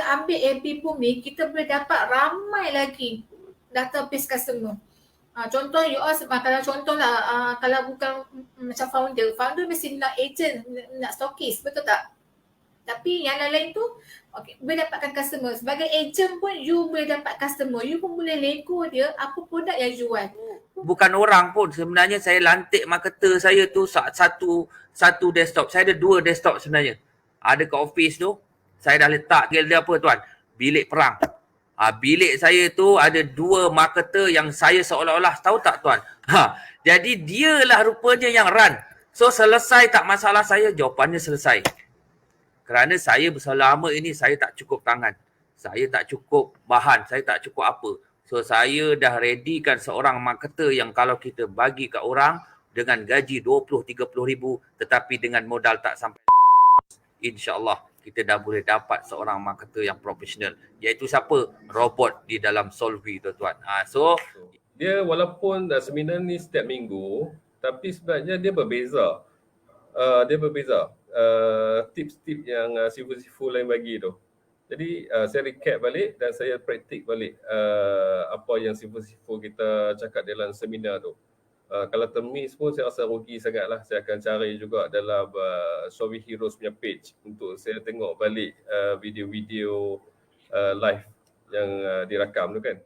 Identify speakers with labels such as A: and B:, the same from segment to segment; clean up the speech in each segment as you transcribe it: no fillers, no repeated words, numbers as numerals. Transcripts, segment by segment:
A: ambil AB Boom ni, kita boleh dapat ramai lagi database customer. Contoh you all, kalau contohlah kalau bukan macam founder mesti nak agent, nak stockist, betul tak? Tapi yang lain-lain tu boleh dapatkan customer. Sebagai agent pun you boleh dapat customer. You pun boleh lego dia apa produk yang jual.
B: Bukan orang pun, sebenarnya saya lantik marketer saya tu satu desktop. Saya ada 2 desktop sebenarnya. Ada kat office tu, saya dah letak dia apa tuan? Bilik perang. Bilik saya tu ada 2 marketer yang saya seolah-olah, tahu tak tuan? Jadi dialah rupanya yang run. So selesai tak masalah saya? Jawapannya selesai. Kerana saya selama ini saya tak cukup tangan. Saya tak cukup bahan, saya tak cukup apa. So saya dah readykan seorang marketer yang kalau kita bagi kat orang dengan gaji 20-30 ribu tetapi dengan modal tak sampai, insyaAllah kita dah boleh dapat seorang marketer yang profesional. Iaitu siapa? Robot di dalam Solvvy tu tuan. So
C: dia walaupun seminar ni setiap minggu, tapi sebenarnya dia berbeza. Tips-tips yang sifu-sifu lain bagi tu. Jadi saya recap balik dan saya praktik balik apa yang sifu-sifu kita cakap dalam seminar tu. Kalau termiss pun saya rasa rugi sangatlah. Saya akan cari juga dalam Solvvy Heroes punya page untuk saya tengok balik video-video live yang dirakam tu kan.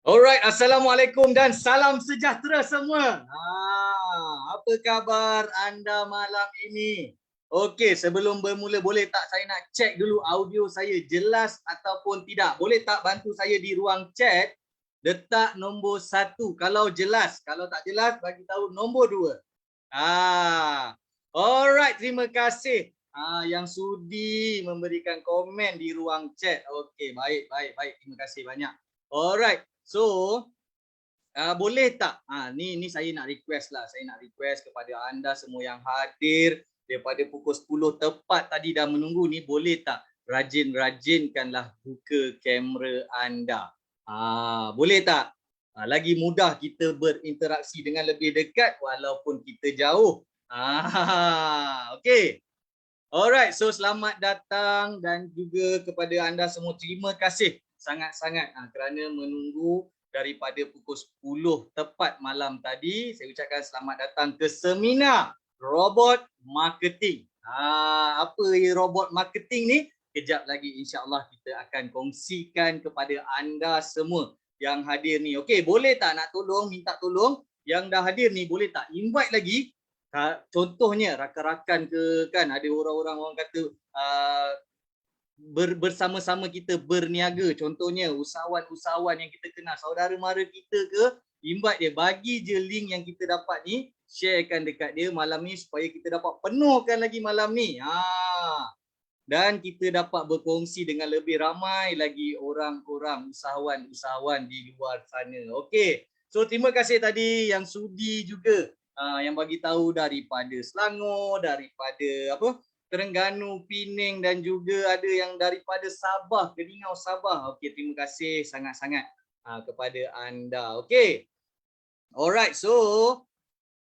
D: Alright, Assalamualaikum dan salam sejahtera semua. Apa khabar anda malam ini? Okey, sebelum bermula boleh tak saya nak cek dulu audio saya jelas ataupun tidak? Boleh tak bantu saya di ruang chat letak nombor 1 kalau jelas, kalau tak jelas bagi tahu nombor 2. Alright, terima kasih yang sudi memberikan komen di ruang chat. Okey, baik. Terima kasih banyak. Alright. So, boleh tak? Ni saya nak request lah. Saya nak request kepada anda semua yang hadir daripada pukul 10 tepat tadi dah menunggu ni, boleh tak rajin-rajinkanlah buka kamera anda? Boleh tak? Lagi mudah kita berinteraksi dengan lebih dekat walaupun kita jauh. Okey. Alright, so selamat datang dan juga kepada anda semua terima kasih sangat-sangat kerana menunggu daripada pukul 10 tepat malam tadi. Saya ucapkan selamat datang ke seminar Robot Marketing. Apa robot marketing ni? Kejap lagi insya-Allah kita akan kongsikan kepada anda semua yang hadir ni. Okey, boleh tak nak tolong, minta tolong yang dah hadir ni, boleh tak invite lagi? Contohnya rakan-rakan ke kan, ada orang kata bersama-sama kita berniaga, contohnya usahawan-usahawan yang kita kenal, saudara mara kita ke, invite dia, bagi je link yang kita dapat ni, sharekan dekat dia malam ni supaya kita dapat penuhkan lagi malam ni. Dan kita dapat berkongsi dengan lebih ramai lagi orang-orang usahawan-usahawan di luar sana. Okey. So terima kasih tadi yang sudi juga yang bagi tahu daripada Selangor, daripada Terengganu, Pening dan juga ada yang daripada Sabah, Keningau Sabah. Okey, terima kasih sangat-sangat kepada anda. Okey. Alright, so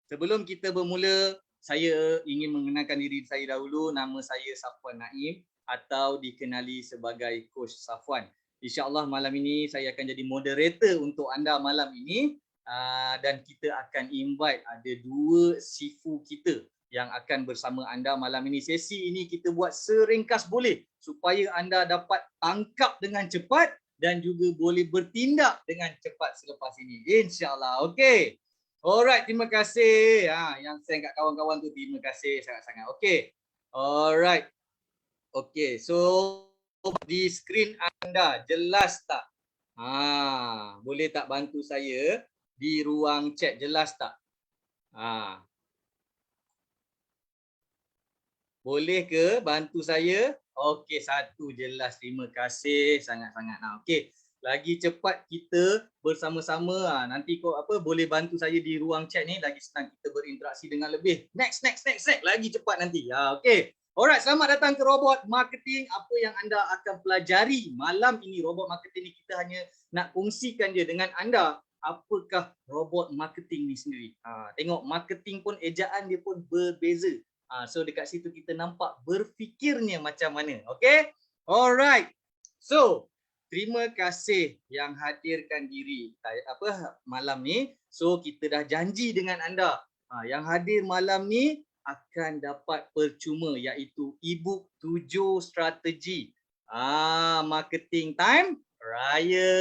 D: sebelum kita bermula, saya ingin mengenalkan diri saya dahulu. Nama saya Safwan Naim atau dikenali sebagai Coach Safwan. InsyaAllah malam ini saya akan jadi moderator untuk anda malam ini. Dan kita akan invite ada 2 sifu kita yang akan bersama anda malam ini. Sesi ini kita buat seringkas boleh supaya anda dapat tangkap dengan cepat dan juga boleh bertindak dengan cepat selepas ini. InsyaAllah. Okey. Alright, terima kasih. Yang send kat kawan-kawan tu, terima kasih sangat-sangat. Okey. Alright. Okey, so di skrin anda jelas tak? Boleh tak bantu saya di ruang chat, jelas tak? Boleh ke bantu saya? Okey, 1 jelas. Terima kasih sangat-sangat. Okey, lagi cepat kita bersama-sama. Nanti kau boleh bantu saya di ruang chat ni, lagi senang kita berinteraksi dengan lebih. Next. Lagi cepat nanti. Okey. Alright, selamat datang ke Robot Marketing. Apa yang anda akan pelajari malam ini, Robot Marketing ni kita hanya nak kongsikan je dengan anda apakah robot marketing ni sendiri. Tengok marketing pun ejaan dia pun berbeza. So dekat situ kita nampak berfikirnya macam mana. Okay? Alright. So, terima kasih yang hadirkan diri malam ni. So kita dah janji dengan anda. Yang hadir malam ni akan dapat percuma iaitu e-book 7 strategi marketing time raya.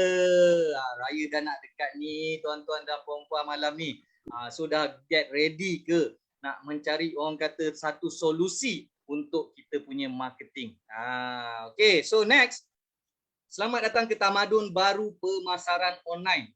D: Raya dah nak dekat ni tuan-tuan dan puan-puan malam ni. So dah get ready ke nak mencari orang kata satu solusi untuk kita punya marketing. Okay, so next. Selamat datang ke Tamadun Baru Pemasaran Online.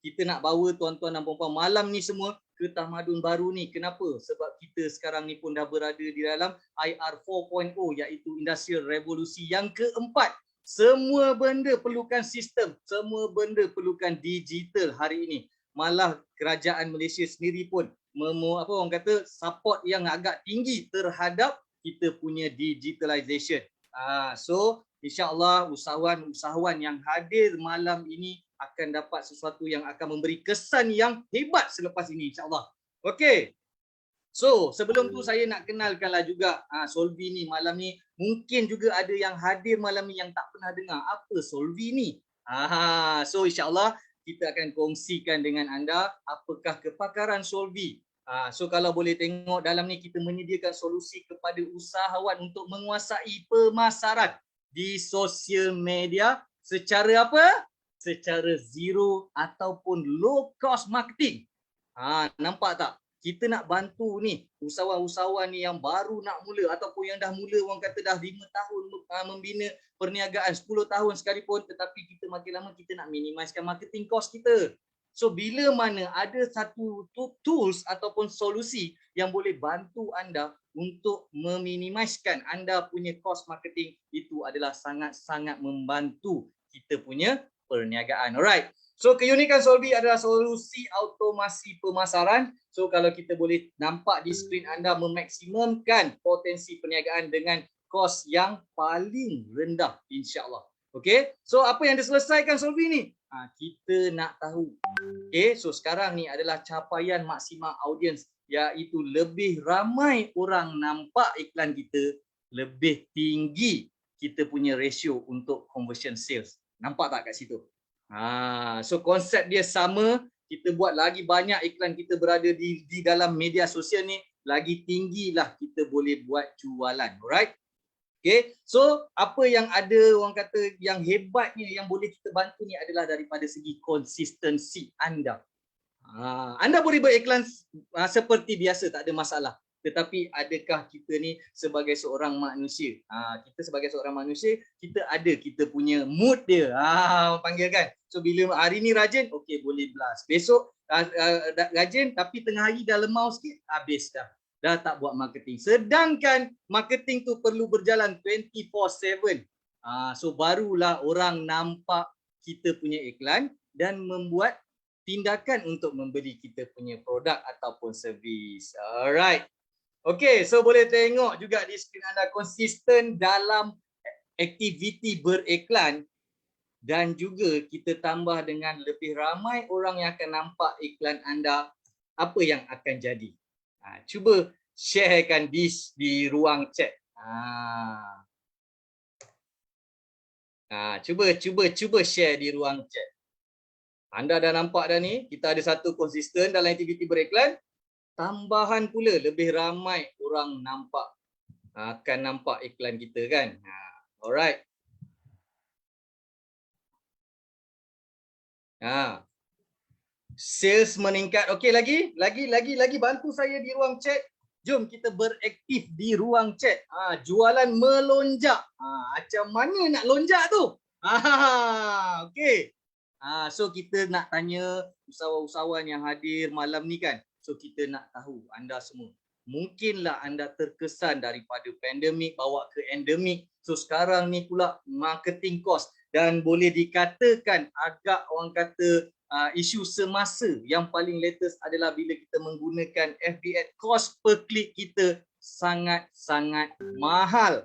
D: Kita nak bawa tuan-tuan dan puan-puan malam ni semua ke tamadun baru ni. Kenapa? Sebab kita sekarang ni pun dah berada di dalam IR 4.0 iaitu Industrial Revolusi yang keempat. Semua benda perlukan sistem, semua benda perlukan digital hari ini. Malah kerajaan Malaysia sendiri pun orang kata support yang agak tinggi terhadap kita punya digitalization. So insya-Allah usahawan-usahawan yang hadir malam ini akan dapat sesuatu yang akan memberi kesan yang hebat selepas ini insya-Allah. Okey. So sebelum tu saya nak kenalkanlah juga Solvi ni malam ni. Mungkin juga ada yang hadir malam ni yang tak pernah dengar apa Solvi ni. So insya-Allah kita akan kongsikan dengan anda apakah kepakaran Solvi. So kalau boleh tengok dalam ni kita menyediakan solusi kepada usahawan untuk menguasai pemasaran di sosial media secara apa? Secara zero ataupun low cost marketing. Nampak tak? Kita nak bantu ni usahawan-usahawan ni yang baru nak mula ataupun yang dah mula orang kata dah 5 tahun membina perniagaan, 10 tahun sekalipun, tetapi kita makin lama kita nak minimizekan marketing cost kita. So bila mana ada satu tools ataupun solusi yang boleh bantu anda untuk meminimizekan anda punya cost marketing, itu adalah sangat-sangat membantu kita punya perniagaan. Alright. So keunikan Solvi adalah solusi automasi pemasaran. So kalau kita boleh nampak di skrin anda, memaksimumkan potensi perniagaan dengan kos yang paling rendah insya-Allah. Okey. So apa yang diselesaikan Solvi ni? Kita nak tahu. Okey, so sekarang ni adalah capaian maksimal audiens iaitu lebih ramai orang nampak iklan kita, lebih tinggi kita punya ratio untuk conversion sales. Nampak tak kat situ? So konsep dia sama, kita buat lagi banyak iklan kita berada di dalam media sosial ni, lagi tinggilah kita boleh buat jualan. Alright? Okay, so apa yang ada orang kata yang hebatnya yang boleh kita bantu ni adalah daripada segi konsistensi anda. Anda boleh beriklan seperti biasa, tak ada masalah. Tetapi adakah kita ni sebagai seorang manusia? Kita sebagai seorang manusia, kita punya mood dia. Panggil kan. So bila hari ni rajin, okey boleh blast. Besok rajin tapi tengah hari dah lemau sikit, habis dah. Dah tak buat marketing. Sedangkan marketing tu perlu berjalan 24/7. So barulah orang nampak kita punya iklan dan membuat tindakan untuk membeli kita punya produk ataupun servis. Alright. Okay, so boleh tengok juga di skrin anda konsisten dalam aktiviti beriklan dan juga kita tambah dengan lebih ramai orang yang akan nampak iklan anda, apa yang akan jadi. Cuba sharekan di ruang chat. Cuba share di ruang chat. Anda dah nampak dah ni, kita ada satu konsisten dalam aktiviti beriklan. Tambahan pula lebih ramai orang akan nampak iklan kita kan. Alright. Sales meningkat. Okey, lagi bantu saya di ruang chat. Jom kita beraktif di ruang chat. Jualan melonjak. Macam mana nak lonjak tu? Okey. So kita nak tanya usahawan-usahawan yang hadir malam ni kan. So kita nak tahu anda semua. Mungkinlah anda terkesan daripada pandemik bawa ke endemik. So sekarang ni pula marketing cost dan boleh dikatakan agak orang kata isu semasa yang paling latest adalah bila kita menggunakan FB Ad, cost per click kita sangat-sangat mahal.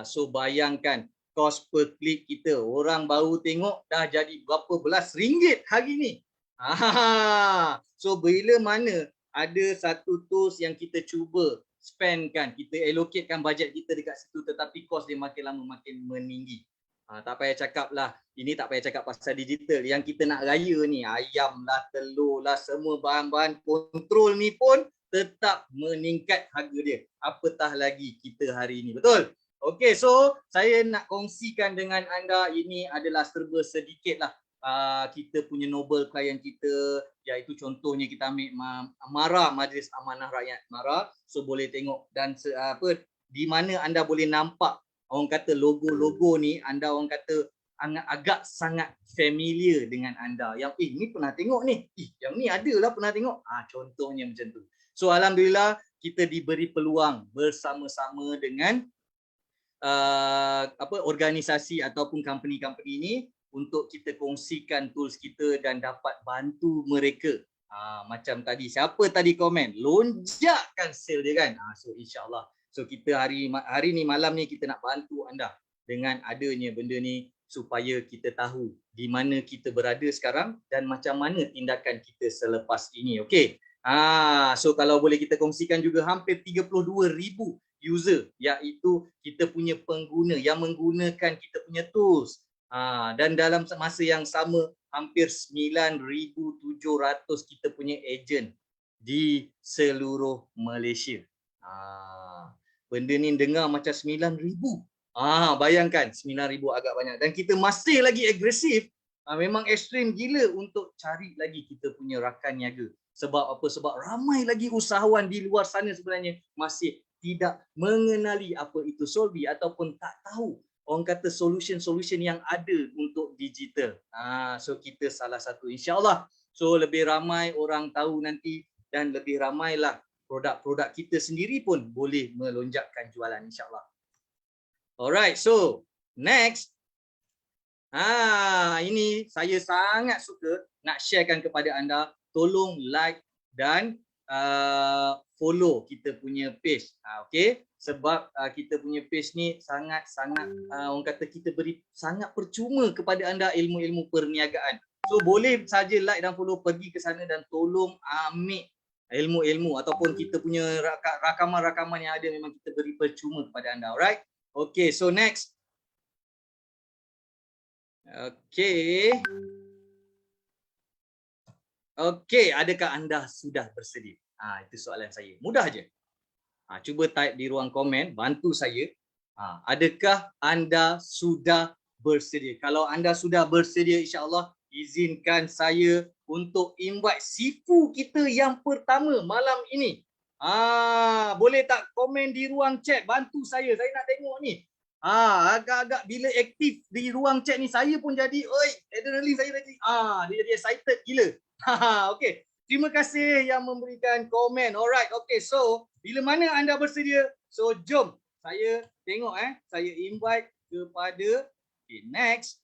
D: So bayangkan kos per klik kita. Orang baru tengok dah jadi berapa belas ringgit hari ni. So bila mana ada satu tools yang kita cuba spend kan, kita allocatekan bajet kita dekat situ tetapi kos dia makin lama makin meninggi. Tak payah cakap lah, ini tak payah cakap pasal digital. Yang kita nak raya ni, ayam lah, telur lah, semua bahan-bahan kontrol ni pun tetap meningkat harga dia. Apatah lagi kita hari ini, betul? Okay, so saya nak kongsikan dengan anda, ini adalah serba sedikit lah. Kita punya noble klien kita, iaitu contohnya kita ambil MARA, Majlis Amanah Rakyat MARA. So boleh tengok dan di mana anda boleh nampak orang kata logo-logo ni, anda orang kata agak sangat familiar dengan anda. Yang ni pernah tengok ni. Yang ni adalah pernah tengok. Contohnya macam tu. So alhamdulillah kita diberi peluang bersama-sama dengan organisasi ataupun company-company ni untuk kita kongsikan tools kita dan dapat bantu mereka. Macam tadi, siapa tadi komen? Lonjakkan sale dia kan? So insyaAllah. So kita hari ni, malam ni kita nak bantu anda dengan adanya benda ni supaya kita tahu di mana kita berada sekarang dan macam mana tindakan kita selepas ini. Okey. So kalau boleh kita kongsikan juga hampir 32,000 user, iaitu kita punya pengguna yang menggunakan kita punya tools. Dan dalam masa yang sama hampir 9,700 kita punya agent di seluruh Malaysia. Benda ni dengar macam 9,000. Bayangkan 9,000 agak banyak. Dan kita masih lagi agresif. Memang ekstrim gila untuk cari lagi kita punya rakan niaga. Sebab apa? Sebab ramai lagi usahawan di luar sana sebenarnya masih tidak mengenali apa itu Solvy ataupun tak tahu orang kata solution-solution yang ada untuk digital. So kita salah satu, insyaAllah. So lebih ramai orang tahu nanti dan lebih ramailah produk-produk kita sendiri pun boleh melonjakkan jualan, insyaAllah. Alright, so next. Ini saya sangat suka nak sharekan kepada anda. Tolong like dan follow kita punya page. Okay, sebab kita punya page ni sangat-sangat orang kata kita beri sangat percuma kepada anda ilmu-ilmu perniagaan. So boleh saja like dan follow, pergi ke sana dan tolong ambil ilmu-ilmu ataupun kita punya rakaman-rakaman yang ada memang kita beri percuma kepada anda. Alright? Okay, so next. Okay. Okay, adakah anda sudah bersedia? Itu soalan saya. Mudah je. Cuba type di ruang komen, bantu saya. Adakah anda sudah bersedia? Kalau anda sudah bersedia, insya-Allah izinkan saya untuk invite Sifu kita yang pertama malam ini. Boleh tak komen di ruang chat, bantu saya nak tengok ni. Agak-agak bila aktif di ruang chat ni saya pun jadi adrenaline saya tadi. Dia jadi excited gila. Okey. Terima kasih yang memberikan komen. Alright. Okay, so bila mana anda bersedia? So jom saya tengok saya invite kepada next.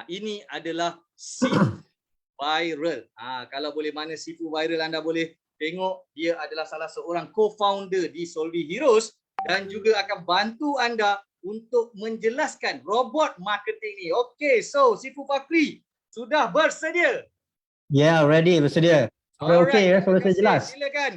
D: Ini adalah Sifu Viral. Kalau boleh mana Sifu Viral anda boleh tengok, dia adalah salah seorang co-founder di Solvy Heroes dan juga akan bantu anda untuk menjelaskan robot marketing ni. Okay, so Sifu Fakri sudah bersedia?
E: Yeah, ready, bersedia. Suara okey, suara saya jelas.
D: Silakan.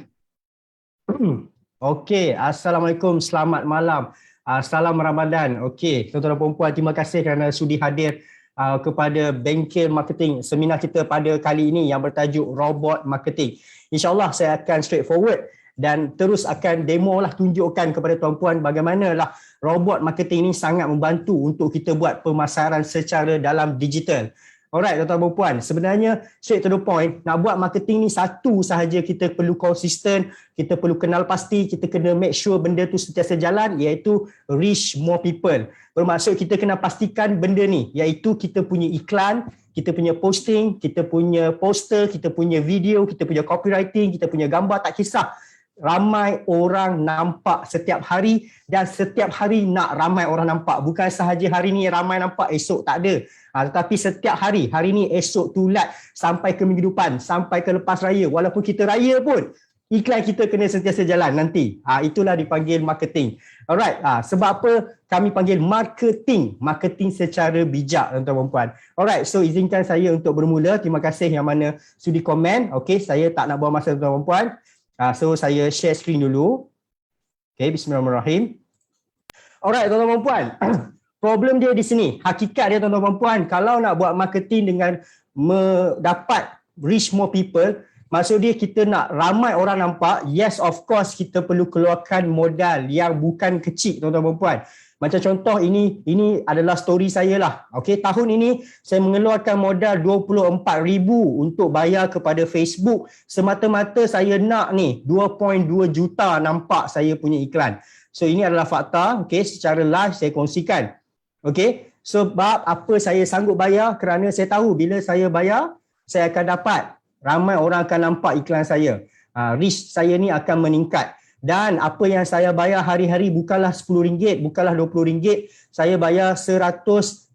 E: Okey, Assalamualaikum, selamat malam. Salam Ramadan. Okey, tuan-tuan dan puan-puan, terima kasih kerana sudi hadir kepada Bengkel Marketing, seminar kita pada kali ini yang bertajuk Robot Marketing. InsyaAllah saya akan straightforward dan terus akan demo lah, tunjukkan kepada tuan-puan bagaimanalah robot marketing ini sangat membantu untuk kita buat pemasaran secara dalam digital. Alright, tuan-tuan dan puan, sebenarnya straight to the point, nak buat marketing ni satu sahaja kita perlu konsisten, kita perlu kenal pasti, kita kena make sure benda tu sentiasa jalan, iaitu reach more people. Bermaksud kita kena pastikan benda ni, iaitu kita punya iklan, kita punya posting, kita punya poster, kita punya video, kita punya copywriting, kita punya gambar, tak kisah. Ramai orang nampak setiap hari dan setiap hari nak ramai orang nampak. Bukan sahaja hari ni ramai nampak, esok tak ada. Tetapi setiap hari, hari ni, esok, tulat, sampai ke minggu depan, sampai ke lepas raya. Walaupun kita raya pun, iklan kita kena sentiasa jalan nanti. Itulah dipanggil marketing. Alright, sebab apa kami panggil marketing? Marketing secara bijak, tuan-tuan dan puan. Alright, so izinkan saya untuk bermula. Terima kasih yang mana sudi komen. Okay, saya tak nak buang masa, tuan-tuan dan puan. So saya share screen dulu. Okay, bismillahirrahmanirrahim. Alright, tuan-tuan dan puan. Problem dia di sini. Hakikat dia, tuan-tuan dan puan, kalau nak buat marketing dengan mendapat reach more people, maksud dia kita nak ramai orang nampak. Yes, of course kita perlu keluarkan modal yang bukan kecil, tuan-tuan dan puan. Macam contoh ini adalah story saya lah. Okey, tahun ini saya mengeluarkan modal 24,000 untuk bayar kepada Facebook semata-mata saya nak ni 2.2 juta nampak saya punya iklan. So ini adalah fakta, okey, secara live saya kongsikan. Okey, sebab apa saya sanggup bayar? Kerana saya tahu bila saya bayar saya akan dapat ramai orang akan nampak iklan saya. Reach saya ni akan meningkat. Dan apa yang saya bayar hari-hari bukanlah RM10, bukanlah RM20. Saya bayar 100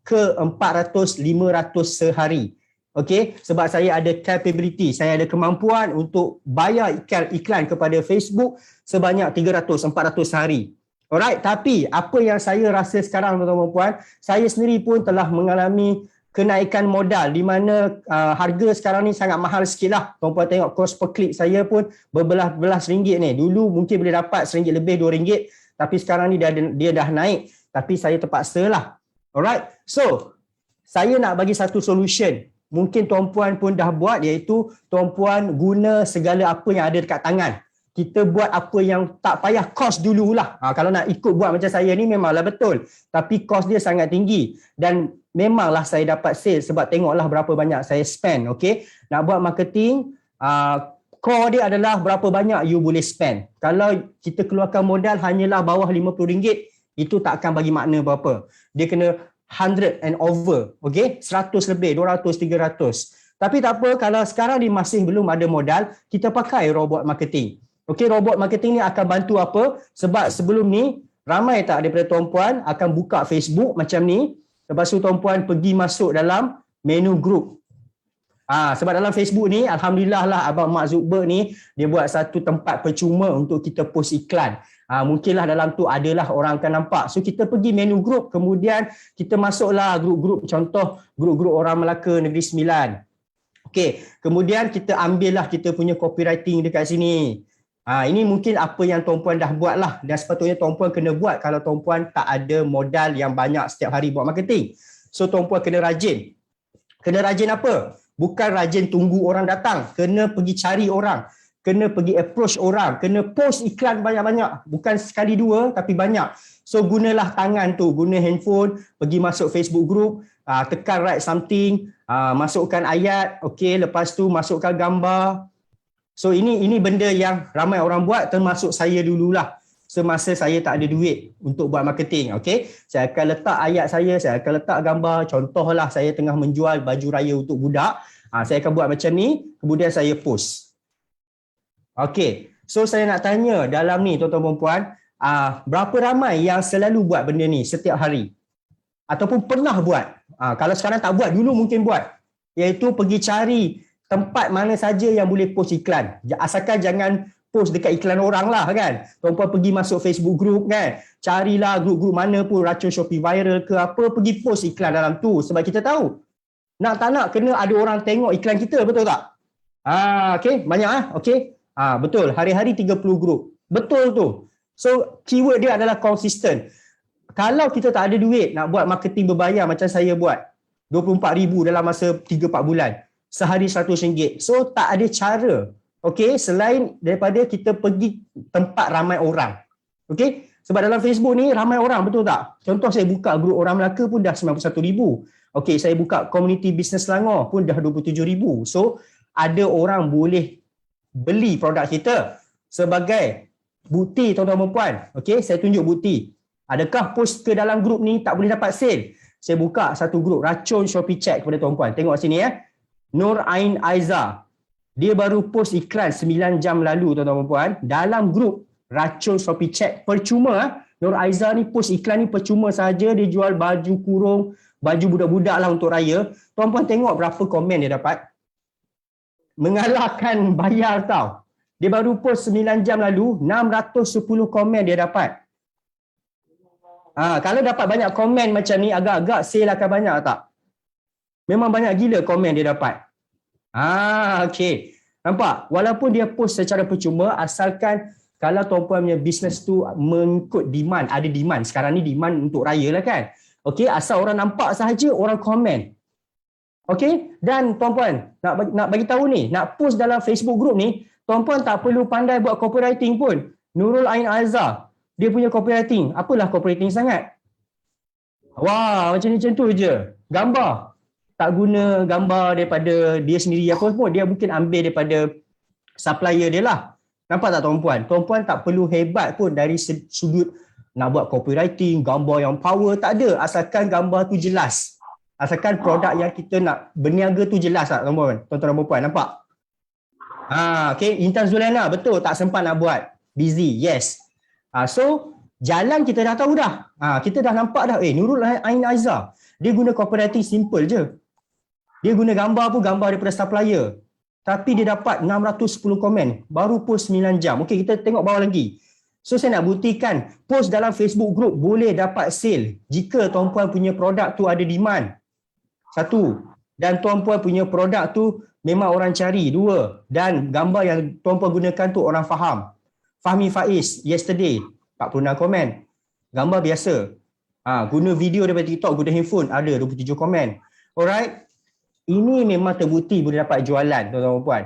E: ke 400, 500 sehari. Okey, sebab saya ada capability, saya ada kemampuan untuk bayar iklan kepada Facebook sebanyak 300, 400 sehari. Alright, tapi apa yang saya rasa sekarang, tuan-tuan dan puan, saya sendiri pun telah mengalami kenaikan modal di mana harga sekarang ni sangat mahal sikit lah. Tuan-puan tengok cost per click saya pun berbelas-belas ringgit ni. Dulu mungkin boleh dapat RM1 lebih, RM2, tapi sekarang ni dia dah naik. Tapi saya terpaksa lah. Alright, so saya nak bagi satu solution. Mungkin tuan-puan pun dah buat, iaitu tuan-puan guna segala apa yang ada dekat tangan. Kita buat apa yang tak payah cost dululah. Kalau nak ikut buat macam saya ni memanglah betul. Tapi cost dia sangat tinggi. Dan memanglah saya dapat sale sebab tengoklah berapa banyak saya spend. Okay? Nak buat marketing, core dia adalah berapa banyak you boleh spend. Kalau kita keluarkan modal hanyalah bawah RM50, itu tak akan bagi makna berapa. Dia kena 100 and over. Okay? 100 lebih, 200, 300. Tapi tak apa, kalau sekarang ni masih belum ada modal, kita pakai robot marketing. Okey, robot marketing ni akan bantu apa? Sebab sebelum ni ramai tak daripada tuan-puan akan buka Facebook macam ni. Lepas tu tuan-puan pergi masuk dalam menu group. Sebab dalam Facebook ni alhamdulillah lah abang Mark Zuckerberg ni dia buat satu tempat percuma untuk kita post iklan. Mungkinlah dalam tu adalah orang akan nampak. So kita pergi menu group, kemudian kita masuklah grup-grup, contoh grup-grup orang Melaka Negeri Sembilan. Okey, kemudian kita ambillah kita punya copywriting dekat sini. Ini mungkin apa yang tuan-puan dah buat lah, dan sepatutnya tuan-puan kena buat kalau tuan-puan tak ada modal yang banyak setiap hari buat marketing. So tuan-puan kena rajin. Kena rajin apa? Bukan rajin tunggu orang datang, kena pergi cari orang, kena pergi approach orang, kena post iklan banyak-banyak, bukan sekali dua tapi banyak. So gunalah tangan tu, guna handphone, pergi masuk Facebook group, tekan write something, masukkan ayat, okey, lepas tu masukkan gambar. So ini benda yang ramai orang buat, termasuk saya dululah. Semasa saya tak ada duit untuk buat marketing, okey. Saya akan letak ayat saya akan letak gambar. Contohlah saya tengah menjual baju raya untuk budak. Saya akan buat macam ni, kemudian saya post. Okey. So saya nak tanya dalam ni tuan-tuan dan puan, berapa ramai yang selalu buat benda ni setiap hari? Ataupun pernah buat? Kalau sekarang tak buat, dulu mungkin buat. Iaitu pergi cari tempat mana saja yang boleh post iklan. Asalkan jangan post dekat iklan orang lah kan. Tuan-puan pergi masuk Facebook group kan. Carilah grup-grup mana pun, Racun Shopee Viral ke apa, pergi post iklan dalam tu. Sebab kita tahu, nak tak nak kena ada orang tengok iklan kita, betul tak? Okay, banyak okay. Betul, hari-hari 30 grup. Betul tu. So, keyword dia adalah konsisten. Kalau kita tak ada duit nak buat marketing berbayar macam saya buat, 24,000 dalam masa 3-4 bulan. Sehari RM100. So tak ada cara, okey, selain daripada kita pergi tempat ramai orang. Okey, sebab dalam Facebook ni ramai orang, betul tak? Contoh saya buka grup orang Melaka pun dah 91,000. Okey, saya buka community business Selangor pun dah 27,000. So ada orang boleh beli produk kita. Sebagai bukti tuan-tuan dan puan, okey, saya tunjuk bukti. Adakah post ke dalam grup ni tak boleh dapat sale? Saya buka satu grup Racun Shopee Check kepada tuan-puan. Tengok sini Nur Ain Aiza. Dia baru post iklan 9 jam lalu tuan-tuan dan puan. Dalam grup Racun Shopee Check percuma. Nur Aiza ni post iklan ni percuma saja. Dia jual baju kurung, baju budak-budak lah untuk raya. Tuan-puan tengok berapa komen dia dapat. Mengalahkan bayar tau. Dia baru post 9 jam lalu, 610 komen dia dapat. Kalau dapat banyak komen macam ni, agak-agak sale akan banyak tak? Memang banyak gila komen dia dapat. Okey. Nampak? Walaupun dia post secara percuma, asalkan kalau tuan-puan punya business tu mengikut demand, ada demand. Sekarang ni demand untuk raya lah kan. Okey, asal orang nampak sahaja, orang komen. Okey, dan tuan-puan, nak bagi tahu ni, nak post dalam Facebook group ni, tuan-puan tak perlu pandai buat copywriting pun. Nurul Ain Azhar, dia punya copywriting, apalah copywriting sangat. Wah, macam tu je. Gambar. Tak guna gambar daripada dia sendiri apa pun, dia mungkin ambil daripada supplier dia lah. Nampak tak tuan-puan? Tuan-puan tak perlu hebat pun dari sudut nak buat copywriting, gambar yang power, tak ada. Asalkan gambar tu jelas. Asalkan produk yang kita nak berniaga tu jelas tak tuan-puan? Tuan-tuan dan puan-puan, nampak? Okay, Intan Zulaiana, betul, tak sempat nak buat. Busy, yes. So, jalan kita dah tahu dah. Kita dah nampak dah, Nurul Ain Azhar, dia guna copywriting simple je. Dia guna gambar pun gambar daripada supplier. Tapi dia dapat 610 komen. Baru post 9 jam. Okey, kita tengok bawah lagi. So, saya nak buktikan post dalam Facebook group boleh dapat sale jika tuan-puan punya produk tu ada demand. 1. Dan tuan-puan punya produk tu memang orang cari. 2. Dan gambar yang tuan-puan gunakan tu orang faham. Fahmi Faiz, yesterday, 46 komen. Gambar biasa. Guna video daripada TikTok, guna handphone, ada 27 komen. Alright. Ini memang terbukti boleh dapat jualan, tuan-tuan dan puan.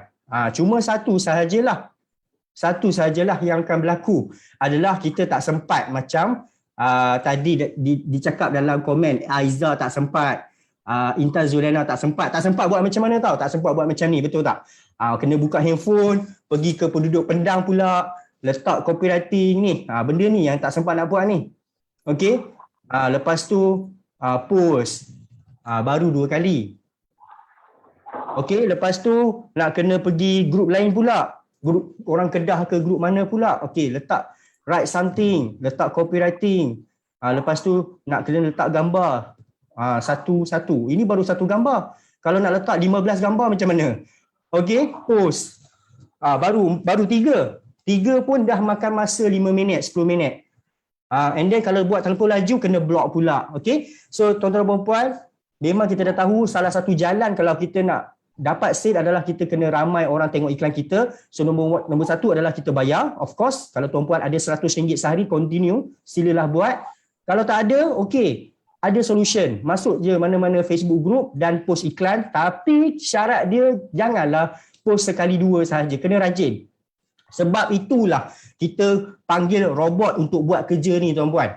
E: Cuma satu sahajalah yang akan berlaku adalah kita tak sempat macam tadi dicakap dalam komen, Aiza tak sempat, Intan Zulaiana tak sempat buat macam mana tau, tak sempat buat macam ni, betul tak? Kena buka handphone, pergi ke penduduk pendang pula, letak copywriting ni, benda ni yang tak sempat nak buat ni. Okey, lepas tu post baru 2 kali. Okey, lepas tu nak kena pergi grup lain pula. Grup orang Kedah ke grup mana pula. Okey, letak write something, letak copywriting. Lepas tu nak kena letak gambar. Satu-satu. Ini baru satu gambar. Kalau nak letak 15 gambar macam mana? Okey, post. Baru 3. 3 pun dah makan masa 5 minit, 10 minit. And then kalau buat terlalu laju kena block pula. Okey. So tuan-tuan dan puan, memang kita dah tahu salah satu jalan kalau kita nak dapat sale adalah kita kena ramai orang tengok iklan kita. So nombor 1 adalah kita bayar. Of course, kalau tuan-puan ada RM100 sehari continue, silalah buat. Kalau tak ada, okey. Ada solution. Masuk je mana-mana Facebook group dan post iklan. Tapi syarat dia janganlah post sekali 2 sahaja. Kena rajin. Sebab itulah kita panggil robot untuk buat kerja ni tuan-puan.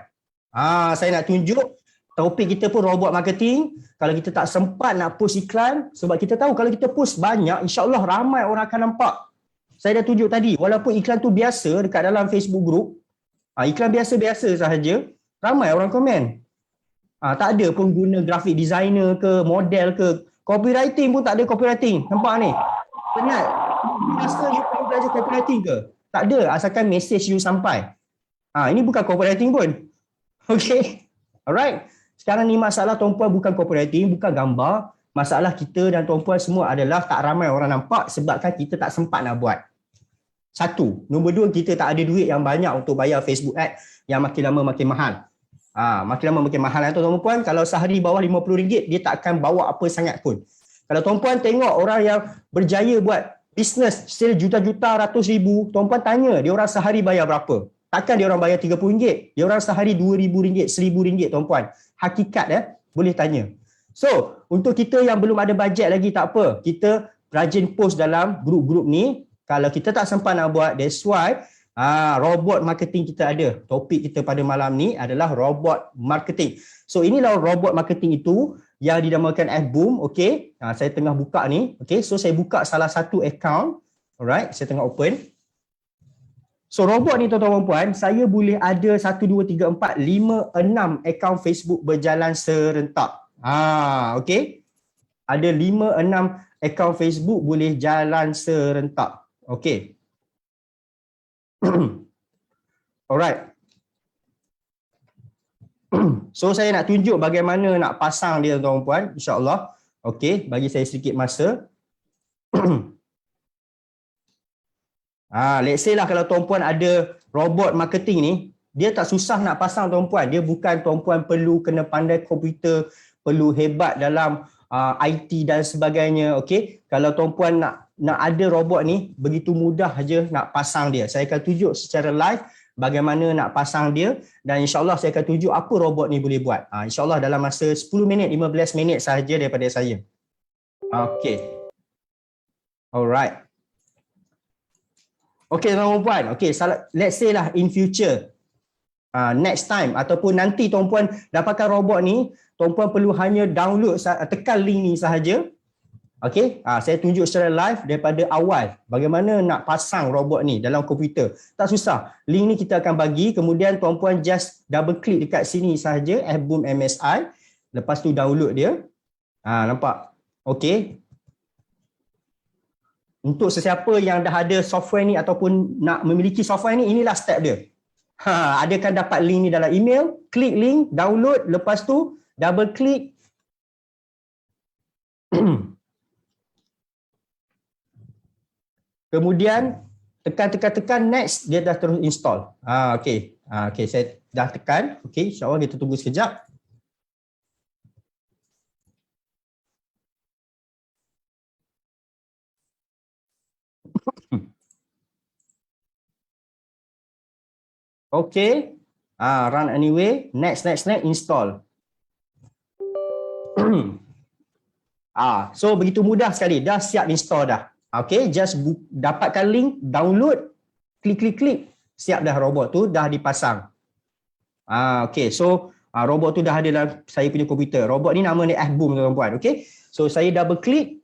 E: Saya nak tunjuk topik kita pun robot marketing. Kalau kita tak sempat nak post iklan, sebab kita tahu kalau kita post banyak, insya-Allah ramai orang akan nampak. Saya dah tunjuk tadi, walaupun iklan tu biasa dekat dalam Facebook group, iklan biasa-biasa sahaja, ramai orang komen. Tak ada pun guna graphic designer ke, model ke, copywriting pun tak ada copywriting. Nampak ni? Penat. Masa you perlu belajar copywriting ke? Tak ada, asalkan message you sampai. Ini bukan copywriting pun. Okay. Alright. Sekarang ni masalah tuan-puan bukan copywriting, bukan gambar. Masalah kita dan tuan-puan semua adalah tak ramai orang nampak sebabkan kita tak sempat nak buat. 1. Nombor 2, kita tak ada duit yang banyak untuk bayar Facebook ad yang makin lama makin mahal. Makin lama makin mahal tuan-tuan dan puan. Kalau sehari bawah RM50, dia tak akan bawa apa sangat pun. Kalau tuan-puan tengok orang yang berjaya buat bisnes sale juta-juta, ratus ribu, tuan-puan tanya dia orang sehari bayar berapa? Takkan dia orang bayar RM30. Dia orang sehari RM2,000, RM1,000 tuan-puan. Hakikat boleh tanya. So, untuk kita yang belum ada bajet lagi tak apa. Kita rajin post dalam grup-grup ni. Kalau kita tak sempat nak buat, that's why robot marketing kita ada. Topik kita pada malam ni adalah robot marketing. So, inilah robot marketing itu yang dinamakan F-Boom. Okay, saya tengah buka ni. Okay, so saya buka salah satu account. Alright, saya tengah open. So robot ni tuan-tuan dan puan, saya boleh ada 1, 2, 3, 4, 5, 6 akaun Facebook berjalan serentak. Okay. Ada 5, 6 akaun Facebook boleh jalan serentak. Okay. Alright. So saya nak tunjuk bagaimana nak pasang dia tuan-tuan dan puan, insya-Allah. Okay, bagi saya sedikit masa. Let's say lah kalau tuan-puan ada robot marketing ni, dia tak susah nak pasang tuan-puan. Dia bukan tuan-puan perlu kena pandai komputer, perlu hebat dalam IT dan sebagainya. Okey, kalau tuan-puan nak ada robot ni, begitu mudah aja nak pasang dia. Saya akan tunjuk secara live bagaimana nak pasang dia dan insya-Allah saya akan tunjuk apa robot ni boleh buat. Insya-Allah dalam masa 10 minit, 15 minit sahaja daripada saya. Okey. Alright. Okey tuan-puan. Okey, let's say lah in future, next time ataupun nanti tuan-puan dapatkan robot ni, tuan-puan perlu hanya download, tekan link ni sahaja. Okey, saya tunjuk secara live daripada awal bagaimana nak pasang robot ni dalam komputer. Tak susah. Link ni kita akan bagi, kemudian tuan-puan just double click dekat sini sahaja, F-Boom MSI. Lepas tu download dia. Nampak? Okey. Untuk sesiapa yang dah ada software ni ataupun nak memiliki software ni, inilah step dia. Adakan dapat link ni dalam email, klik link, download, lepas tu double click. Kemudian tekan next, dia dah terus install. Okey. Okey, saya dah tekan. Okey, insya-Allah kita tunggu sekejap. Okey. Run anyway. Next, install. So begitu mudah sekali. Dah siap install dah. Okey, just dapatkan link, download, klik, siap dah robot tu dah dipasang. Okey, so robot tu dah ada dalam saya punya komputer. Robot ni nama ni F-Boom tuan-tuan. Okey, so saya double klik.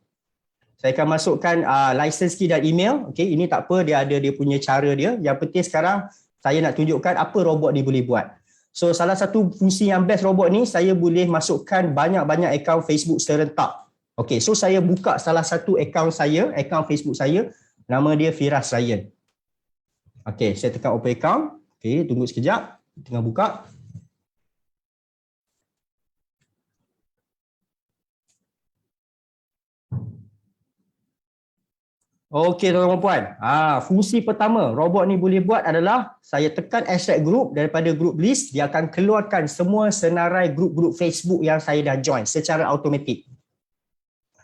E: Saya akan masukkan license key dan email. Okey, ini tak apa, dia ada dia punya cara dia. Yang penting sekarang saya nak tunjukkan apa robot ni boleh buat. So salah satu fungsi yang best robot ni, saya boleh masukkan banyak-banyak akaun Facebook serentak. Okey, so saya buka salah satu akaun Facebook saya, nama dia Firas Ryan. Okey, saya tekan open account. Okey, tunggu sekejap, tengah buka. Okey tuan-tuan puan. Fungsi pertama robot ni boleh buat adalah saya tekan extract group daripada group list, dia akan keluarkan semua senarai grup-grup Facebook yang saya dah join secara automatik.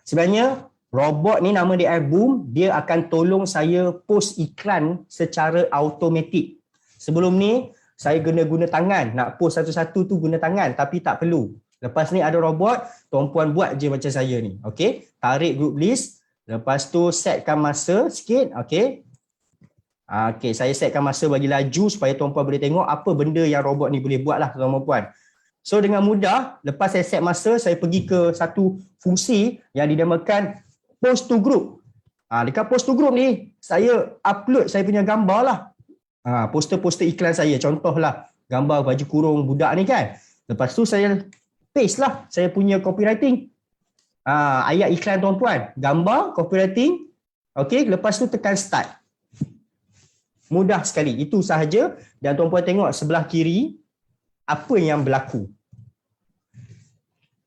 E: Sebenarnya robot ni nama dia F-Boom, dia akan tolong saya post iklan secara automatik. Sebelum ni saya guna tangan, nak post satu-satu tu guna tangan, tapi tak perlu. Lepas ni ada robot, tuan-puan buat je macam saya ni. Okey, tarik group list, lepas tu setkan masa sikit, okey. Okey, saya setkan masa bagi laju supaya tuan-puan boleh tengok apa benda yang robot ni boleh buat lah tuan-puan puan. So dengan mudah, lepas saya set masa, saya pergi ke satu fungsi yang dinamakan post to group. Dekat post to group ni, saya upload saya punya gambar lah. Poster-poster iklan saya, contohlah gambar baju kurung budak ni kan. Lepas tu saya paste lah saya punya copywriting. Ayat iklan tuan-puan, gambar, copywriting. Okey, lepas tu tekan start. Mudah sekali, itu sahaja. Dan tuan-puan tengok sebelah kiri, apa yang berlaku?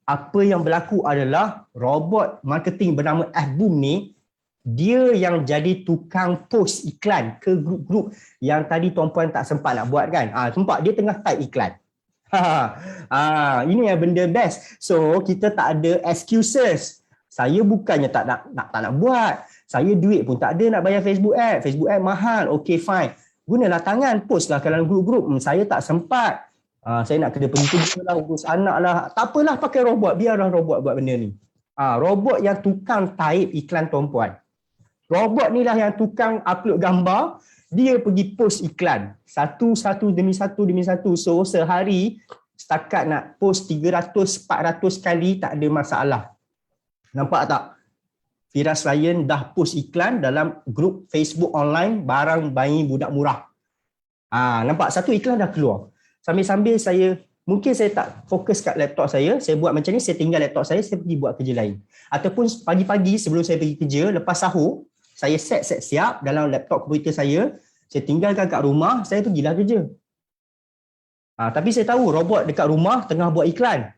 E: Apa yang berlaku adalah robot marketing bernama F-Boom ni, dia yang jadi tukang post iklan ke grup-grup yang tadi tuan-puan tak sempat nak buat kan. Sempat dia tengah type iklan. Ini yang benda best. So kita tak ada excuses. Saya bukannya tak nak buat. Saya duit pun tak ada nak bayar Facebook ad. Facebook ad mahal. Okay fine. Gunalah tangan, post lah dalam grup-grup. Saya tak sempat. Saya nak kena pergi kerja lah, urus anak lah. Tak apalah pakai robot. Biarlah robot buat benda ni. Robot yang tukang type iklan tuan-puan. Robot ni lah yang tukang upload gambar. Dia pergi post iklan. Satu demi satu. So sehari setakat nak post 300-400 kali tak ada masalah. Nampak tak? Firas Ryan dah post iklan dalam grup Facebook online barang bayi budak murah. Nampak? Satu iklan dah keluar. Sambil-sambil mungkin saya tak fokus kat laptop saya buat macam ni, saya tinggal laptop saya pergi buat kerja lain. Ataupun pagi-pagi sebelum saya pergi kerja, lepas sahur, saya set siap dalam laptop komputer saya tinggalkan kat rumah, saya pergilah kerja. Tapi saya tahu robot dekat rumah tengah buat iklan.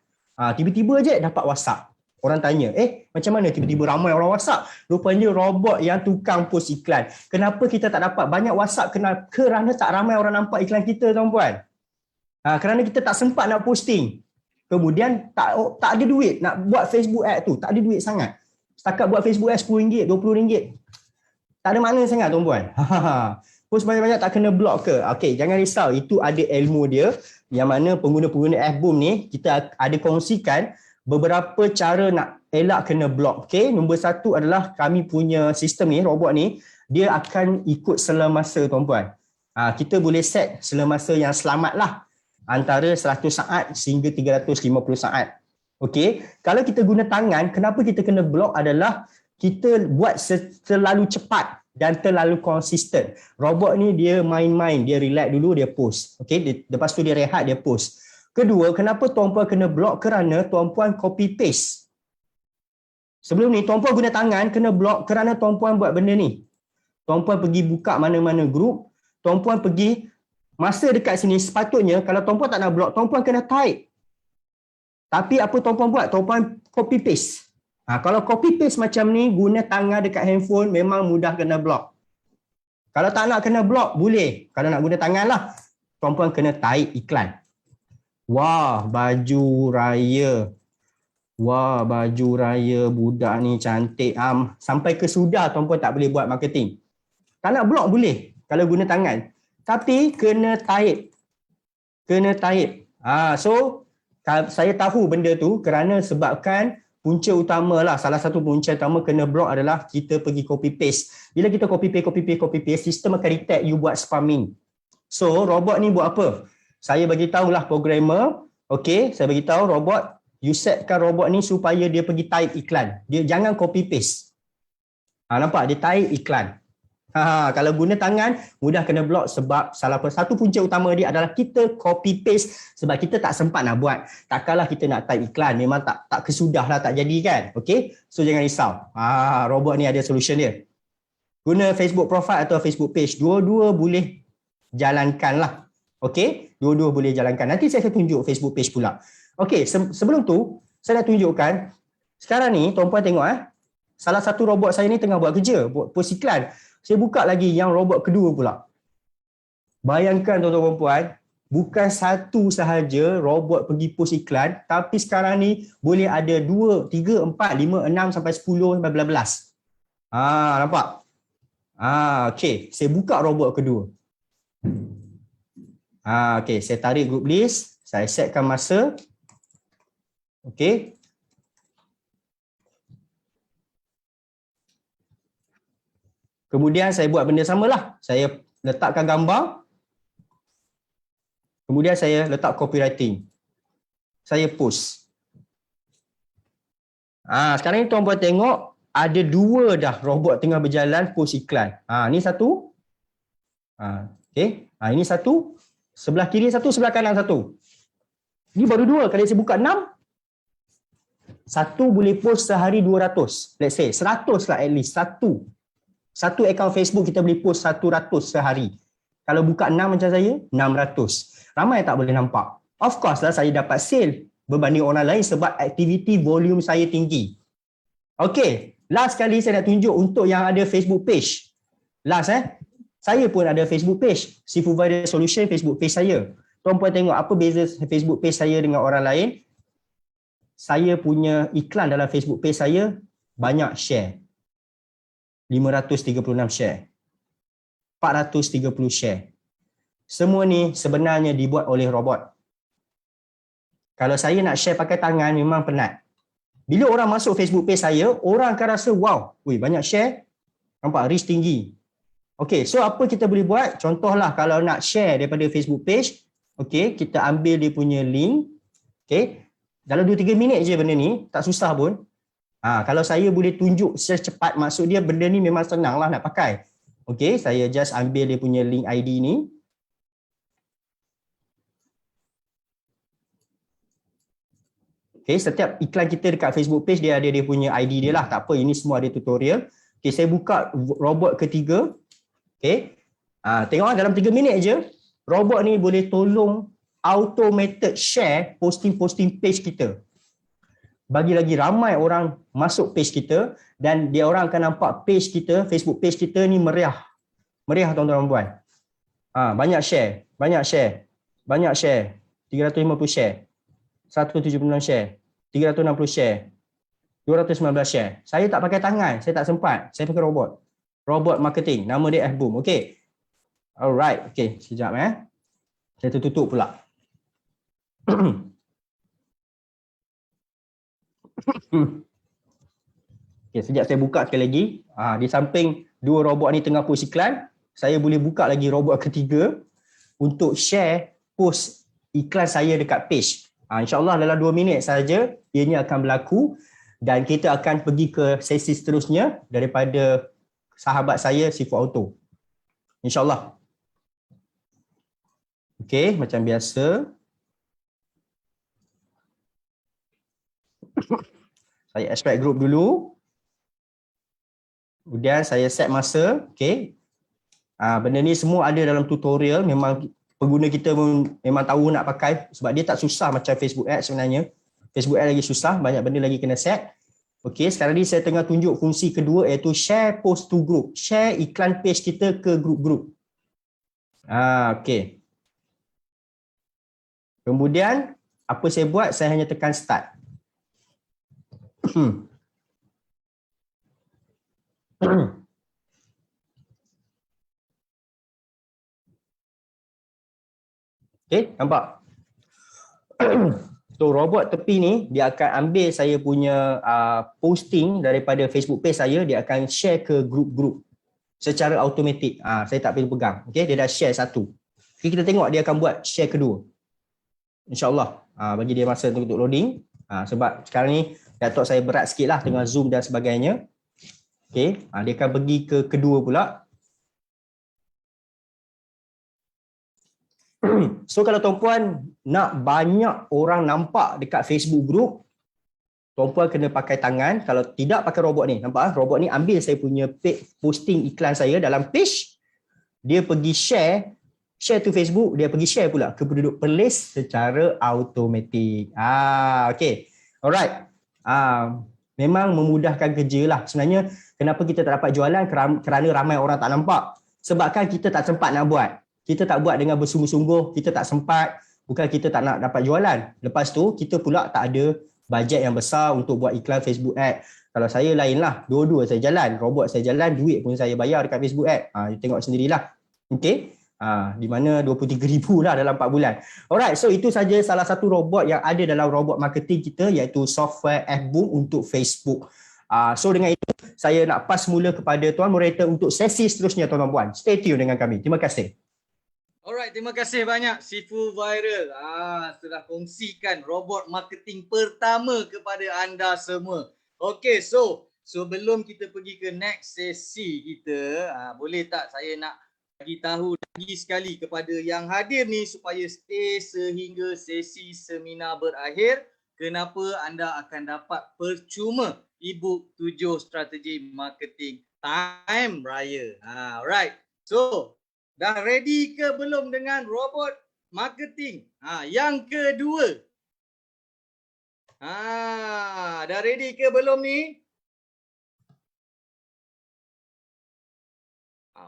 E: Tiba-tiba je dapat WhatsApp. Orang tanya, macam mana tiba-tiba ramai orang WhatsApp? Rupanya robot yang tukang post iklan. Kenapa kita tak dapat banyak WhatsApp? Kerana tak ramai orang nampak iklan kita, tuan-puan. Kerana kita tak sempat nak posting. Kemudian tak ada duit nak buat Facebook ad tu. Tak ada duit sangat. Setakat buat Facebook ad RM10, RM20. Tak ada makna sangat, tuan-puan. Post banyak-banyak tak kena block ke? Okey, jangan risau. Itu ada ilmu dia. Yang mana pengguna-pengguna FBoom ni, kita ada kongsikan beberapa cara nak elak kena block. Okey, nombor satu adalah kami punya sistem ni, robot ni, dia akan ikut selemasa, tuan-puan. Kita boleh set selemasa yang selamat lah. Antara 100 saat sehingga 350 saat. Okey, kalau kita guna tangan, kenapa kita kena block adalah kita buat terlalu cepat dan terlalu konsisten. Robot ni dia main-main, dia relax dulu, dia post. Okey, lepas tu dia rehat, dia post. Kedua, kenapa tuan-puan kena block? Kerana tuan-puan copy paste. Sebelum ni tuan-puan guna tangan, kena block kerana tuan-puan buat benda ni. Tuan-puan pergi buka mana-mana grup, tuan-puan pergi masa dekat sini, sepatutnya kalau tuan-puan tak nak block, tuan-puan kena type. Tapi apa tuan-puan buat? Tuan-puan copy paste. Kalau copy paste macam ni, guna tangan dekat handphone, memang mudah kena block. Kalau tak nak kena block, boleh. Kalau nak guna tangan lah, tuan-puan kena type iklan. Wah, baju raya. Wah, baju raya budak ni cantik. Sampai ke sudah tuan-puan tak boleh buat marketing. Tak nak block boleh kalau guna tangan. Tapi kena type. Kena type. So, saya tahu benda tu kerana sebabkan punca utama lah. Salah satu punca utama kena block adalah kita pergi copy paste. Bila kita copy paste, sistem akan detect you buat spamming. So, robot ni buat apa? Saya bagi tahulah programmer. Okay, saya bagi tahu robot, you setkan robot ni supaya dia pergi type iklan. Dia jangan copy paste. Nampak? Dia type iklan. Kalau guna tangan, mudah kena block sebab salah satu punca utama dia adalah kita copy paste sebab kita tak sempat nak buat. Takkanlah kita nak type iklan, memang tak kesudah lah, tak jadi kan. Okay, so jangan risau. Robot ni ada solution dia. Guna Facebook profile atau Facebook page, dua-dua boleh jalankan lah. Okay, dua-dua boleh jalankan. Nanti saya akan tunjuk Facebook page pula. Okay, sebelum tu, saya nak tunjukkan. Sekarang ni, tuan-puan tengok salah satu robot saya ni tengah buat kerja, buat post iklan. Saya buka lagi yang robot kedua pula. Bayangkan tuan-tuan puan, bukan satu sahaja robot pergi post iklan, tapi sekarang ni boleh ada 2, 3, 4, 5, 6 sampai 10 sampai 12. Nampak? Okey, saya buka robot kedua. Okey, saya tarik group list, saya setkan masa. Okey. Kemudian saya buat benda samalah. Saya letakkan gambar. Kemudian saya letak copywriting. Saya post. Sekarang ni tuan-puan tengok ada 2 dah robot tengah berjalan post iklan. Ni satu. Okey. Ini satu. Sebelah kiri satu, sebelah kanan satu. Ni baru 2. Kalau saya buka 6. Satu boleh post sehari 200. Let's say 100 lah at least. Satu akaun Facebook kita boleh post 100 sehari. Kalau buka 6 macam saya, 600. Ramai tak boleh nampak. Of course lah saya dapat sale berbanding orang lain sebab aktiviti volume saya tinggi. Okay, last kali saya nak tunjuk untuk yang ada Facebook page. Last saya pun ada Facebook page. Seafood Virus Solution Facebook page saya. Tuan-puan tengok apa beza Facebook page saya dengan orang lain. Saya punya iklan dalam Facebook page saya banyak share. 536 share. 430 share. Semua ni sebenarnya dibuat oleh robot. Kalau saya nak share pakai tangan memang penat. Bila orang masuk Facebook page saya, orang akan rasa wow, banyak share. Nampak reach tinggi. Okey, so apa kita boleh buat? Contohlah kalau nak share daripada Facebook page, okey, kita ambil dia punya link. Okey. Dalam 2-3 minit je benda ni, tak susah pun. Kalau saya boleh tunjuk secara cepat, maksud dia benda ni memang senang lah nak pakai. Okey, saya just ambil dia punya link ID ni. Okey, setiap iklan kita dekat Facebook page dia ada dia punya ID dia lah. Tak apa, ini semua ada tutorial. Okey, saya buka robot ketiga. Okey. Tengok dalam 3 minit je, robot ni boleh tolong automated share posting-posting page kita. bagi lagi ramai orang masuk page kita dan dia orang akan nampak page kita, Facebook page kita ni meriah. Meriah tuan-tuan dan puan. Banyak share, banyak share, banyak share. 350 share, 176 share, 360 share, 219 share. Saya tak pakai tangan, saya tak sempat. Saya pakai robot. Robot marketing, nama dia F-Boom. Okey. Alright, okey, sekejap Saya tertutup pula. Okay, sekejap saya buka sekali lagi. Di samping dua robot ni tengah post iklan, saya boleh buka lagi robot ketiga untuk share post iklan saya dekat page. InsyaAllah dalam 2 minit saja ianya akan berlaku dan kita akan pergi ke sesi seterusnya daripada sahabat saya Sifu Auto. InsyaAllah. Okey, macam biasa. Saya extract group dulu. Kemudian saya set masa. Okey. Benda ni semua ada dalam tutorial. Memang pengguna kita memang tahu nak pakai sebab dia tak susah macam Facebook Ads sebenarnya. Facebook Ads lagi susah, banyak benda lagi kena set. Okey, sekarang ni saya tengah tunjuk fungsi kedua iaitu share post to group. Share iklan page kita ke group-group. Okey. Kemudian apa saya buat? Saya hanya tekan start. Okay, nampak? So robot tepi ni dia akan ambil saya punya posting daripada Facebook page saya, dia akan share ke grup-grup secara automatik. Saya tak perlu pegang. Okay, dia dah share satu. Okay, kita tengok dia akan buat share kedua. InsyaAllah. Bagi dia masa untuk loading. Sebab sekarang ni laptop saya berat sikit lah dengan Zoom dan sebagainya. Okay, dia akan pergi ke kedua pula. So kalau tuan-puan nak banyak orang nampak dekat Facebook group, tuan-puan kena pakai tangan. Kalau tidak pakai robot ni, nampak robot ni ambil saya punya posting iklan saya dalam page, dia pergi share to Facebook, dia pergi share pula ke penduduk perlis secara automatik. Okay. Alright. Memang memudahkan kerja lah. Sebenarnya kenapa kita tak dapat jualan kerana ramai orang tak nampak. Sebabkan kita tak sempat nak buat. Kita tak buat dengan bersungguh-sungguh, kita tak sempat, bukan kita tak nak dapat jualan. Lepas tu kita pula tak ada bajet yang besar untuk buat iklan Facebook ad. Kalau saya lain lah, dua-dua saya jalan, robot saya jalan, duit pun saya bayar dekat Facebook ad. You tengok sendirilah. Okay. Di mana 23,000 lah dalam 4 bulan. Alright, so itu saja salah satu robot yang ada dalam robot marketing kita iaitu software F-Boom untuk Facebook. So dengan itu saya nak pass mula kepada Tuan Moderator untuk sesi seterusnya tuan-tuan puan. Stay tune dengan kami. Terima kasih.
D: Alright, terima kasih banyak Sifu Viral. Sudah kongsikan robot marketing pertama kepada anda semua. Okay, so sebelum kita pergi ke next sesi kita, boleh tak saya nak bagi tahu lagi sekali kepada yang hadir ni supaya stay sehingga sesi seminar berakhir. Kenapa anda akan dapat percuma e-book 7 strategi marketing time raya. Alright, so dah ready ke belum dengan robot marketing? Yang kedua. Dah ready ke belum ni?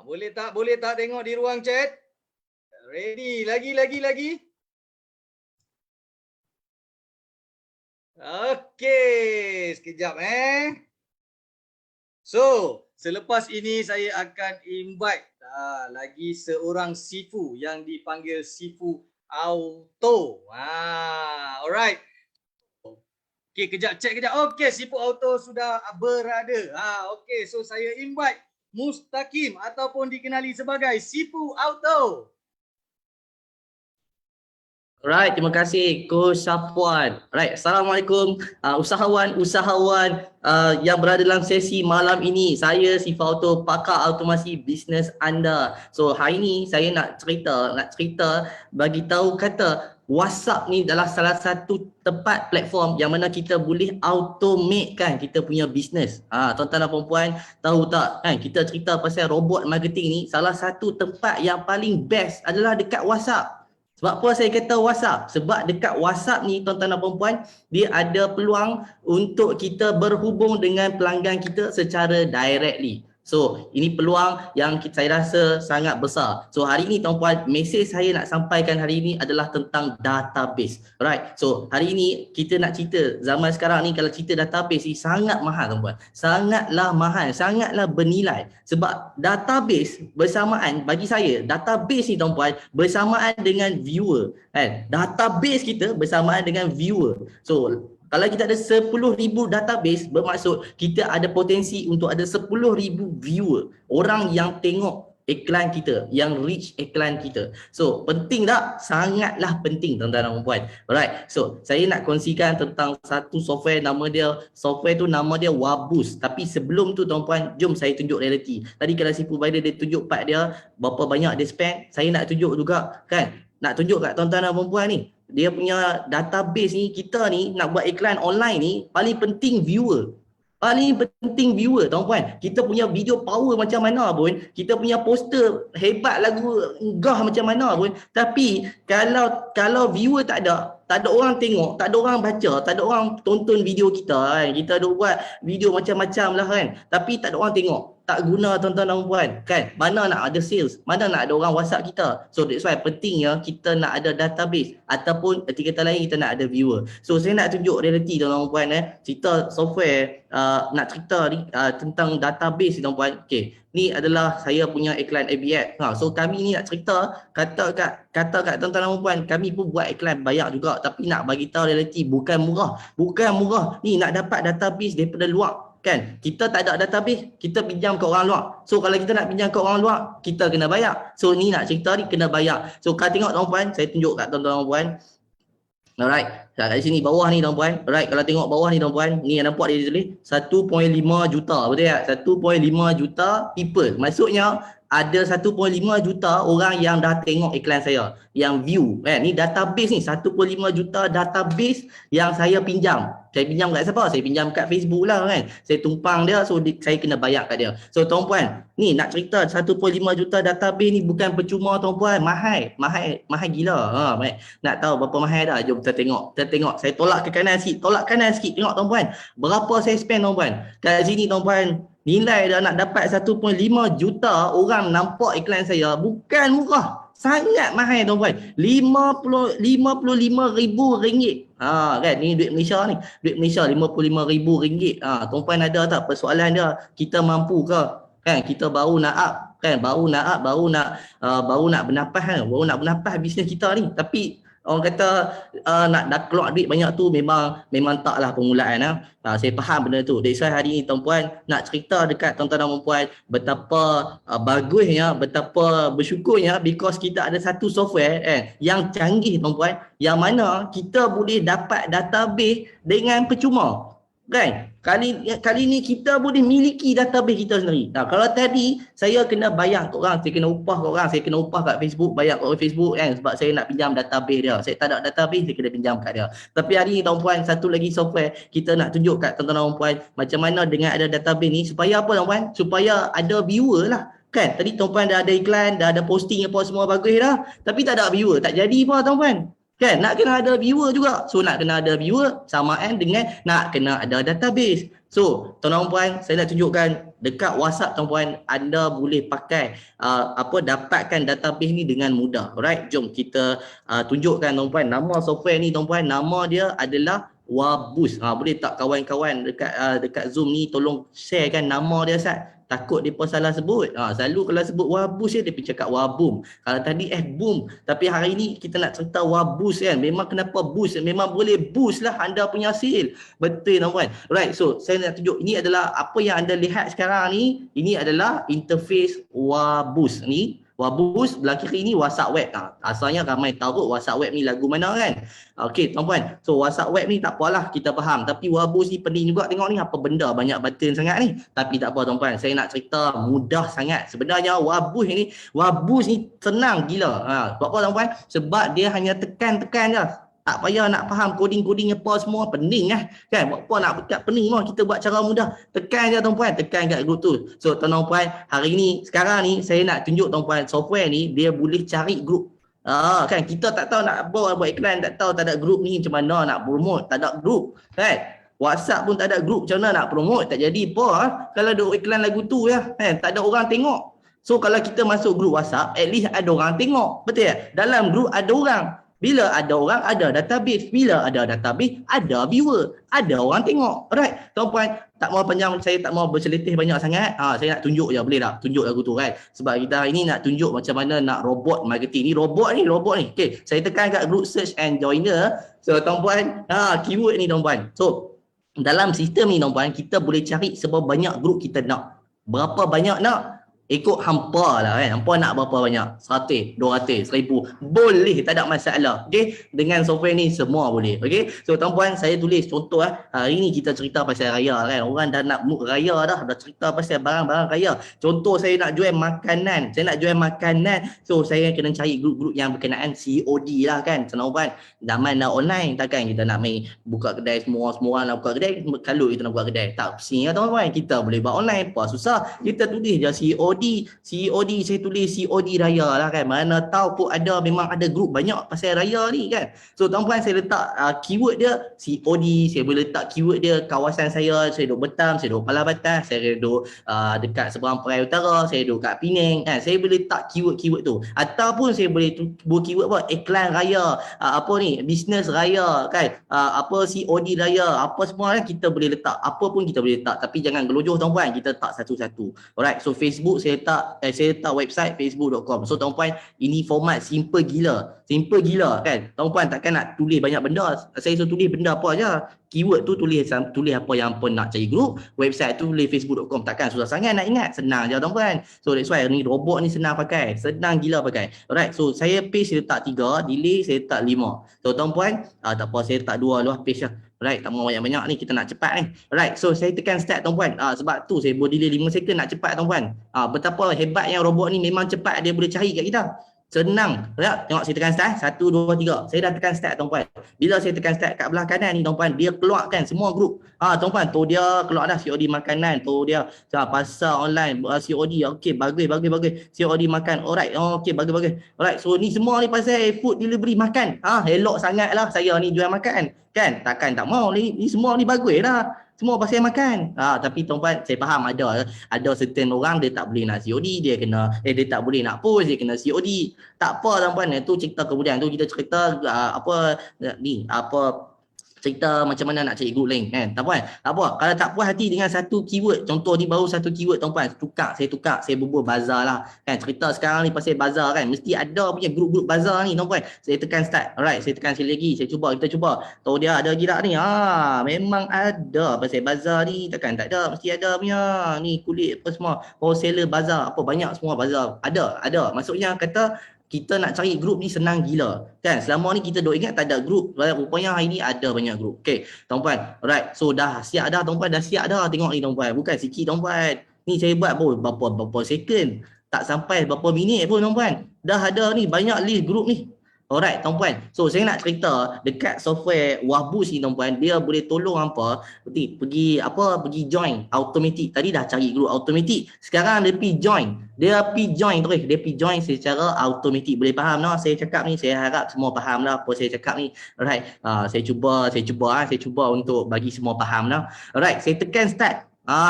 D: Boleh tak tengok di ruang chat? Ready, lagi. Okey, sekejap So, selepas ini saya akan invite lagi seorang Sifu yang dipanggil Sifu Auto. Alright. Okey, check kejap. Okey, Sifu Auto sudah berada. Okey, so saya invite Mustaqim ataupun dikenali sebagai Sifu Auto.
F: Alright, terima kasih Coach Safwan. Alright, Assalamualaikum usahawan yang berada dalam sesi malam ini. Saya Sifu Auto, pakar automasi bisnes anda. So hari ini saya nak cerita bagi tahu kata WhatsApp ni adalah salah satu tempat platform yang mana kita boleh automate kan kita punya bisnes. Tuan-tuan dan puan-puan tahu tak kan, kita cerita pasal robot marketing ni, salah satu tempat yang paling best adalah dekat WhatsApp. Sebab apa saya kata WhatsApp? Sebab dekat WhatsApp ni tuan-tuan dan puan-puan, dia ada peluang untuk kita berhubung dengan pelanggan kita secara directly. So, ini peluang yang saya rasa sangat besar. So, hari ini tuan-puan, mesej saya nak sampaikan hari ini adalah tentang database. Alright. So, hari ini kita nak cerita zaman sekarang ni kalau cerita database ni sangat mahal tuan-puan. Sangatlah mahal, sangatlah bernilai. Sebab database bersamaan bagi saya, database ni tuan-puan bersamaan dengan viewer. Kan? Database kita bersamaan dengan viewer. So, kalau kita ada 10,000 database, bermaksud kita ada potensi untuk ada 10,000 viewer. Orang yang tengok iklan kita, yang reach iklan kita. So, penting tak? Sangatlah penting tuan-tuan dan puan-puan. Alright. So, saya nak kongsikan tentang satu software software tu nama dia Waboost. Tapi sebelum tu tuan-puan, jom saya tunjuk reality. Tadi kalau si provider dia tunjuk part dia, berapa banyak dia spend, saya nak tunjuk juga kan. Nak tunjuk kat tuan-tuan dan puan-puan ni. Dia punya database ni, kita ni nak buat iklan online ni, paling penting viewer. Paling penting viewer tuan-puan. Kita punya video power macam mana pun, kita punya poster hebat lagu gah macam mana pun, tapi kalau viewer tak ada orang tengok, tak ada orang baca, tak ada orang tonton video kita kan. Kita ada buat video macam-macam lah kan, tapi tak ada orang tengok. Tak guna tuan-tuan dan puan kan. Mana nak ada sales, mana nak ada orang WhatsApp kita. So that's why pentingnya kita nak ada database ataupun erti kata lain kita nak ada viewer. So saya nak tunjuk reality tuan-tuan dan puan cerita software nak cerita ni tentang database tuan-tuan puan. Okey, ni adalah saya punya iklan ABX. So kami ni nak cerita kata kat tuan-tuan dan puan, kami pun buat iklan bayar juga, tapi nak bagi tahu reality bukan murah. Bukan murah. Ni nak dapat database daripada luar. Kan, kita tak ada database, kita pinjam ke orang luar. So kalau kita nak pinjam ke orang luar, kita kena bayar. So ni nak cerita ni kena bayar. So kalau tengok tuan-puan, saya tunjuk kat tuan-tuan puan. Alright, kat sini bawah ni tuan-puan. Alright, kalau tengok bawah ni tuan-puan, ni yang nampak dia tulis 1.5 juta, betul tak? 1.5 juta people. Maksudnya ada 1.5 juta orang yang dah tengok iklan saya, yang view kan. Ni database ni 1.5 juta database yang saya pinjam. Saya pinjam kat siapa? Saya pinjam kat Facebook lah kan. Saya tumpang dia, so saya kena bayar kat dia. So tuan-puan, ni nak cerita 1.5 juta database ni bukan percuma tuan-puan. Mahal gila. Nak tahu berapa mahal dah? Jom kita tengok. Saya tolak ke kanan sikit. Tengok tuan-puan. Berapa saya spend tuan-puan? Kat sini tuan-puan, nilai dah nak dapat 1.5 juta orang nampak iklan saya. Bukan murah. Sangat mahal tuan-puan. RM55,000. Kan ni duit Malaysia ni. Duit Malaysia RM55,000. Tuan-puan ada tak persoalan dia? Kita mampu ke? Kan kita baru nak up kan, baru nak bernafas bisnes kita ni. Tapi orang kata nak keluar duit banyak tu memang taklah permulaan. Saya faham benda tu. That's why hari ni tuan-puan nak cerita dekat tuan-tuan dan puan betapa bagusnya, betapa bersyukurnya because kita ada satu software yang canggih tuan-puan, yang mana kita boleh dapat database dengan percuma. Kan? Kali ni kita boleh miliki database kita sendiri. Kalau tadi saya kena bayar kat orang, saya kena upah kat orang, saya kena upah kat Facebook, bayar kat Facebook kan, sebab saya nak pinjam database dia. Saya tak ada database, saya kena pinjam kat dia. Tapi hari ni tuan-puan, satu lagi software kita nak tunjuk kat tuan-tuan dan puan macam mana dengan ada database ni supaya apa tuan-puan? Supaya ada viewer lah. Kan? Tadi tuan-puan dah ada iklan, dah ada posting apa semua bagus dah, tapi tak ada viewer, tak jadi apa tuan-puan. Kan, nak kena ada viewer juga. So nak kena ada viewer samaan dengan nak kena ada database. So tuan-tuan puan, saya nak tunjukkan dekat WhatsApp tuan-puan, anda boleh pakai dapatkan database ni dengan mudah. Alright, jom kita tunjukkan tuan-puan nama software ni tuan-puan. Nama dia adalah Waboost. Boleh tak kawan-kawan dekat Zoom ni tolong sharekan nama dia Sat? Takut dia pun salah sebut. Selalu kalau sebut Waboost dia pergi cakap Waboom. Kalau tadi boom. Tapi hari ni kita nak cerita Waboost kan. Memang kenapa boost? Memang boleh boost lah anda punya sale. Betul tuan-puan. Right, so saya nak tunjuk. Ini adalah apa yang anda lihat sekarang ni. Ini adalah interface Waboost ni. Waboost belah kiri ni WhatsApp web. Asalnya ramai tahu WhatsApp web ni lagu mana kan. Okey tuan-puan. So WhatsApp web ni tak apalah kita faham. Tapi Waboost ni penting juga, tengok ni apa benda banyak button sangat ni. Tapi tak apa tuan-puan. Saya nak cerita mudah sangat. Sebenarnya Waboost ni senang gila. Sebab apa tuan-puan? Sebab dia hanya tekan-tekan je. Tak payah nak faham coding apa semua, pening kan. Buat apa nak dekat pening mah, kita buat cara mudah. Tekan je tuan-puan, tekan kat group tu. So tuan-puan, hari ni sekarang ni saya nak tunjuk tuan-puan software ni dia boleh cari group. Kan kita tak tahu nak buat iklan, tak tahu tak ada grup ni macam mana nak promote, tak ada grup kan. WhatsApp pun tak ada grup, macam mana nak promote, tak jadi apa kalau ada iklan lagu tu ya kan, tak ada orang tengok. So kalau kita masuk grup WhatsApp, at least ada orang tengok, betul tak? Dalam grup ada orang. Bila ada orang, ada database. Bila ada database, ada viewer. Ada orang tengok. Alright. Tuan-puan, tak mau panjang, saya tak mau bercelitih banyak sangat. Saya nak tunjuk je, boleh tak? Tunjuk lagu tu kan. Sebab kita hari ni nak tunjuk macam mana nak robot marketing. Ni robot ni. Okay, saya tekan kat group search and joiner. So, tuan-puan, keyword ni tuan-puan. So, dalam sistem ni tuan-puan, kita boleh cari seberapa banyak grup kita nak. Berapa banyak nak? Ikut hampa lah kan. Hampa nak berapa banyak? 100, 200, 1000. Boleh, tak ada masalah. Okay. Dengan software ni semua boleh. Okay. So tuan-puan, saya tulis contoh hari ni kita cerita pasal raya kan. Orang dah nak mood raya dah cerita pasal barang-barang raya. Contoh saya nak jual makanan. So saya kena cari grup-grup yang berkenaan COD lah kan. Tuan-puan, zaman dah online. Takkan kita nak main buka kedai semua nak buka kedai. Kalau kita nak buka kedai. Tak pusing lah tuan-puan. Kita boleh buat online. Apa susah. Kita tulis je COD, saya tulis COD raya lah kan. Mana tahu pun memang ada grup banyak pasal raya ni kan. So tuan-puan, saya letak keyword dia COD, saya boleh letak keyword dia kawasan saya duduk Betam, saya duduk Palabatan, saya duduk dekat seberang Perai Utara, saya duduk kat Penang kan. Saya boleh letak keyword-keyword tu. Ataupun saya boleh buat keyword iklan raya, bisnes raya kan, COD raya, apa semua kan kita boleh letak. Apa pun kita boleh letak, tapi jangan gelojoh tuan-puan, kita letak satu-satu. Alright, so Facebook saya letak website facebook.com. So tuan-puan, ini format simple gila kan. Tuan-puan takkan nak tulis banyak benda. Saya suruh tulis benda apa aja. Keyword tu tulis apa yang pun nak cari grup. Website tu tulis facebook.com. Takkan susah sangat nak ingat. Senang je tuan-puan. So that's why ni robot ni senang pakai. Senang gila pakai. Alright, so saya page saya letak 3, delay saya letak 5. So tuan-puan, tak apa saya letak 2 luah page lah. Right, tak mau banyak-banyak ni, kita nak cepat ni. Right, so saya tekan start tuan-puan. Sebab tu saya buat delay 5 second nak cepat tuan-puan. Betapa hebat yang robot ni, memang cepat dia boleh cari kat kita. Senang. Ya, tengok saya tekan start 1 2 3. Saya dah tekan start tuan-puan. Bila saya tekan start kat belah kanan ni tuan-puan, dia keluarkan semua grup. Tuan-puan, tu dia keluar dah COD makanan, tu dia pasar online COD. Okey, bagus. COD makan. Alright. Okey, bagus. Alright, so ni semua ni pasal food delivery makan. Elok sangatlah saya ni jual makan. Kan? Takkan tak mau ni semua ni bagus lah. Semua pasal makan. Tapi tuan-puan, saya faham ada certain orang dia tak boleh nak COD, dia tak boleh nak post, dia kena COD. Tak apa tuan-puan, itu cerita kemudian tu kita cerita cerita macam mana nak cari grup lain kan. Tak apa. Kalau tak puas hati dengan satu keyword, contoh ni baru satu keyword tuan-puan, saya berbual bazar lah kan. Cerita sekarang ni pasal bazar kan, mesti ada punya grup-grup bazar ni tuan-puan. Saya tekan start. Alright, saya tekan sekali lagi, kita cuba. Tahu dia ada lagi tak ni? Memang ada pasal bazar ni. Takkan tak ada, mesti ada punya ni kulit apa semua, wholesaler bazar, apa banyak semua bazar. Ada. Maksudnya kata kita nak cari grup ni senang gila kan. Selama ni kita duk ingat tak ada grup, rupanya hari ni ada banyak grup. Okay tuan-puan, alright, so dah siap dah tuan-puan, tengok ni tuan-puan, bukan sikit tuan-puan. Ni saya buat berapa second, tak sampai berapa minit pun tuan-puan, dah ada ni banyak list grup ni. Alright tuan-puan, so saya nak cerita dekat software Wahboost ni tuan-puan, dia boleh tolong pergi join automatic. Tadi dah cari grup automatic, sekarang dia pergi join secara automatic. Boleh faham no saya cakap ni? Saya harap semua faham lah apa saya cakap ni. Alright, saya cuba untuk bagi semua faham lah. Alright, saya tekan start.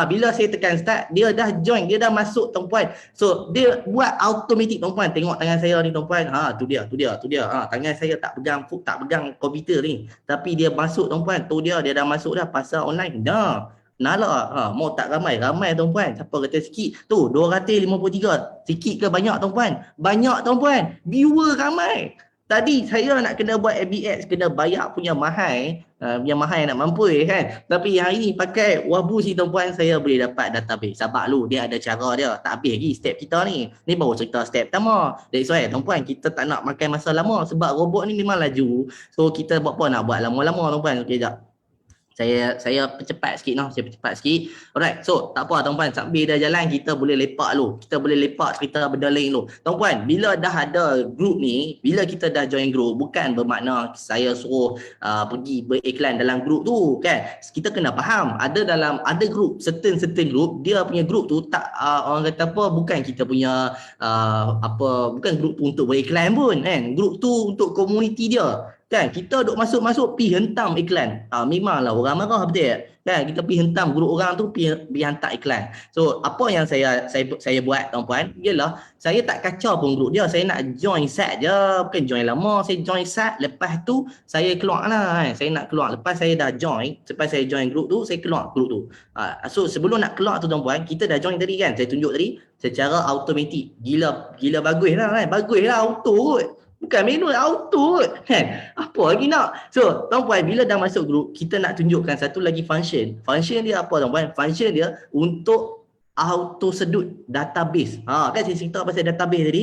F: Bila saya tekan start, dia dah join, dia dah masuk tuan-puan. So dia buat automatic tuan-puan. Tengok tangan saya ni tuan-puan. Tu dia. Tangan saya tak pegang komputer ni. Tapi dia masuk tuan-puan. Tu dia dah masuk dah pasar online. Dah. Nala. Mau tak ramai tuan-puan. Siapa kata sikit? Tu 253. Sikit ke banyak tuan-puan? Banyak tuan-puan. Viewer ramai. Tadi saya nak kena buat ABX, kena bayar punya mahal, yang mahal nak mampu kan. Tapi hari ni pakai Wahboost ni tuan-puan, saya boleh dapat database. Sebab dia ada cara dia. Tak habis lagi step kita ni. Ni baru cerita step pertama. That's why tuan-puan, kita tak nak makan masa lama sebab robot ni memang laju. So kita buat apa nak buat lama-lama tuan-puan. Okey, sekejap. Saya percepat sikit noh, saya percepat sikit. Alright, so tak apa tuan-puan, sambil dah jalan kita boleh lepak dulu. Kita boleh lepak cerita benda lain dulu. Tuan-puan, bila dah ada group ni, bila kita dah join group, bukan bermakna saya suruh pergi beriklan dalam group tu kan. Kita kena faham, ada group, certain group, dia punya group tu tak orang kata apa, bukan kita punya bukan group tu untuk beriklan pun kan. Group tu untuk komuniti dia. Kan kita duk masuk pi hentam iklan. Memanglah orang marah, betul tak? Kan kita pi hentam grup orang tu pi hantar iklan. So apa yang saya buat tuan-puan ialah saya tak kacau pun grup dia. Saya nak join sat je, bukan join lama. Saya join sat, lepas tu saya keluar lah kan. Saya nak keluar lepas saya dah join, lepas saya join grup tu, saya keluar grup tu. So sebelum nak keluar tu tuan-puan, kita dah join tadi kan. Saya tunjuk tadi secara automatik. Gila bagus lah kan. Bagus lah auto kot. Bukan manual, auto kan. Apa lagi nak? So, tuan-puan, bila dah masuk grup, kita nak tunjukkan satu lagi function. Function dia apa tuan-puan? Function dia untuk auto sedut database. Kan saya cerita pasal database tadi.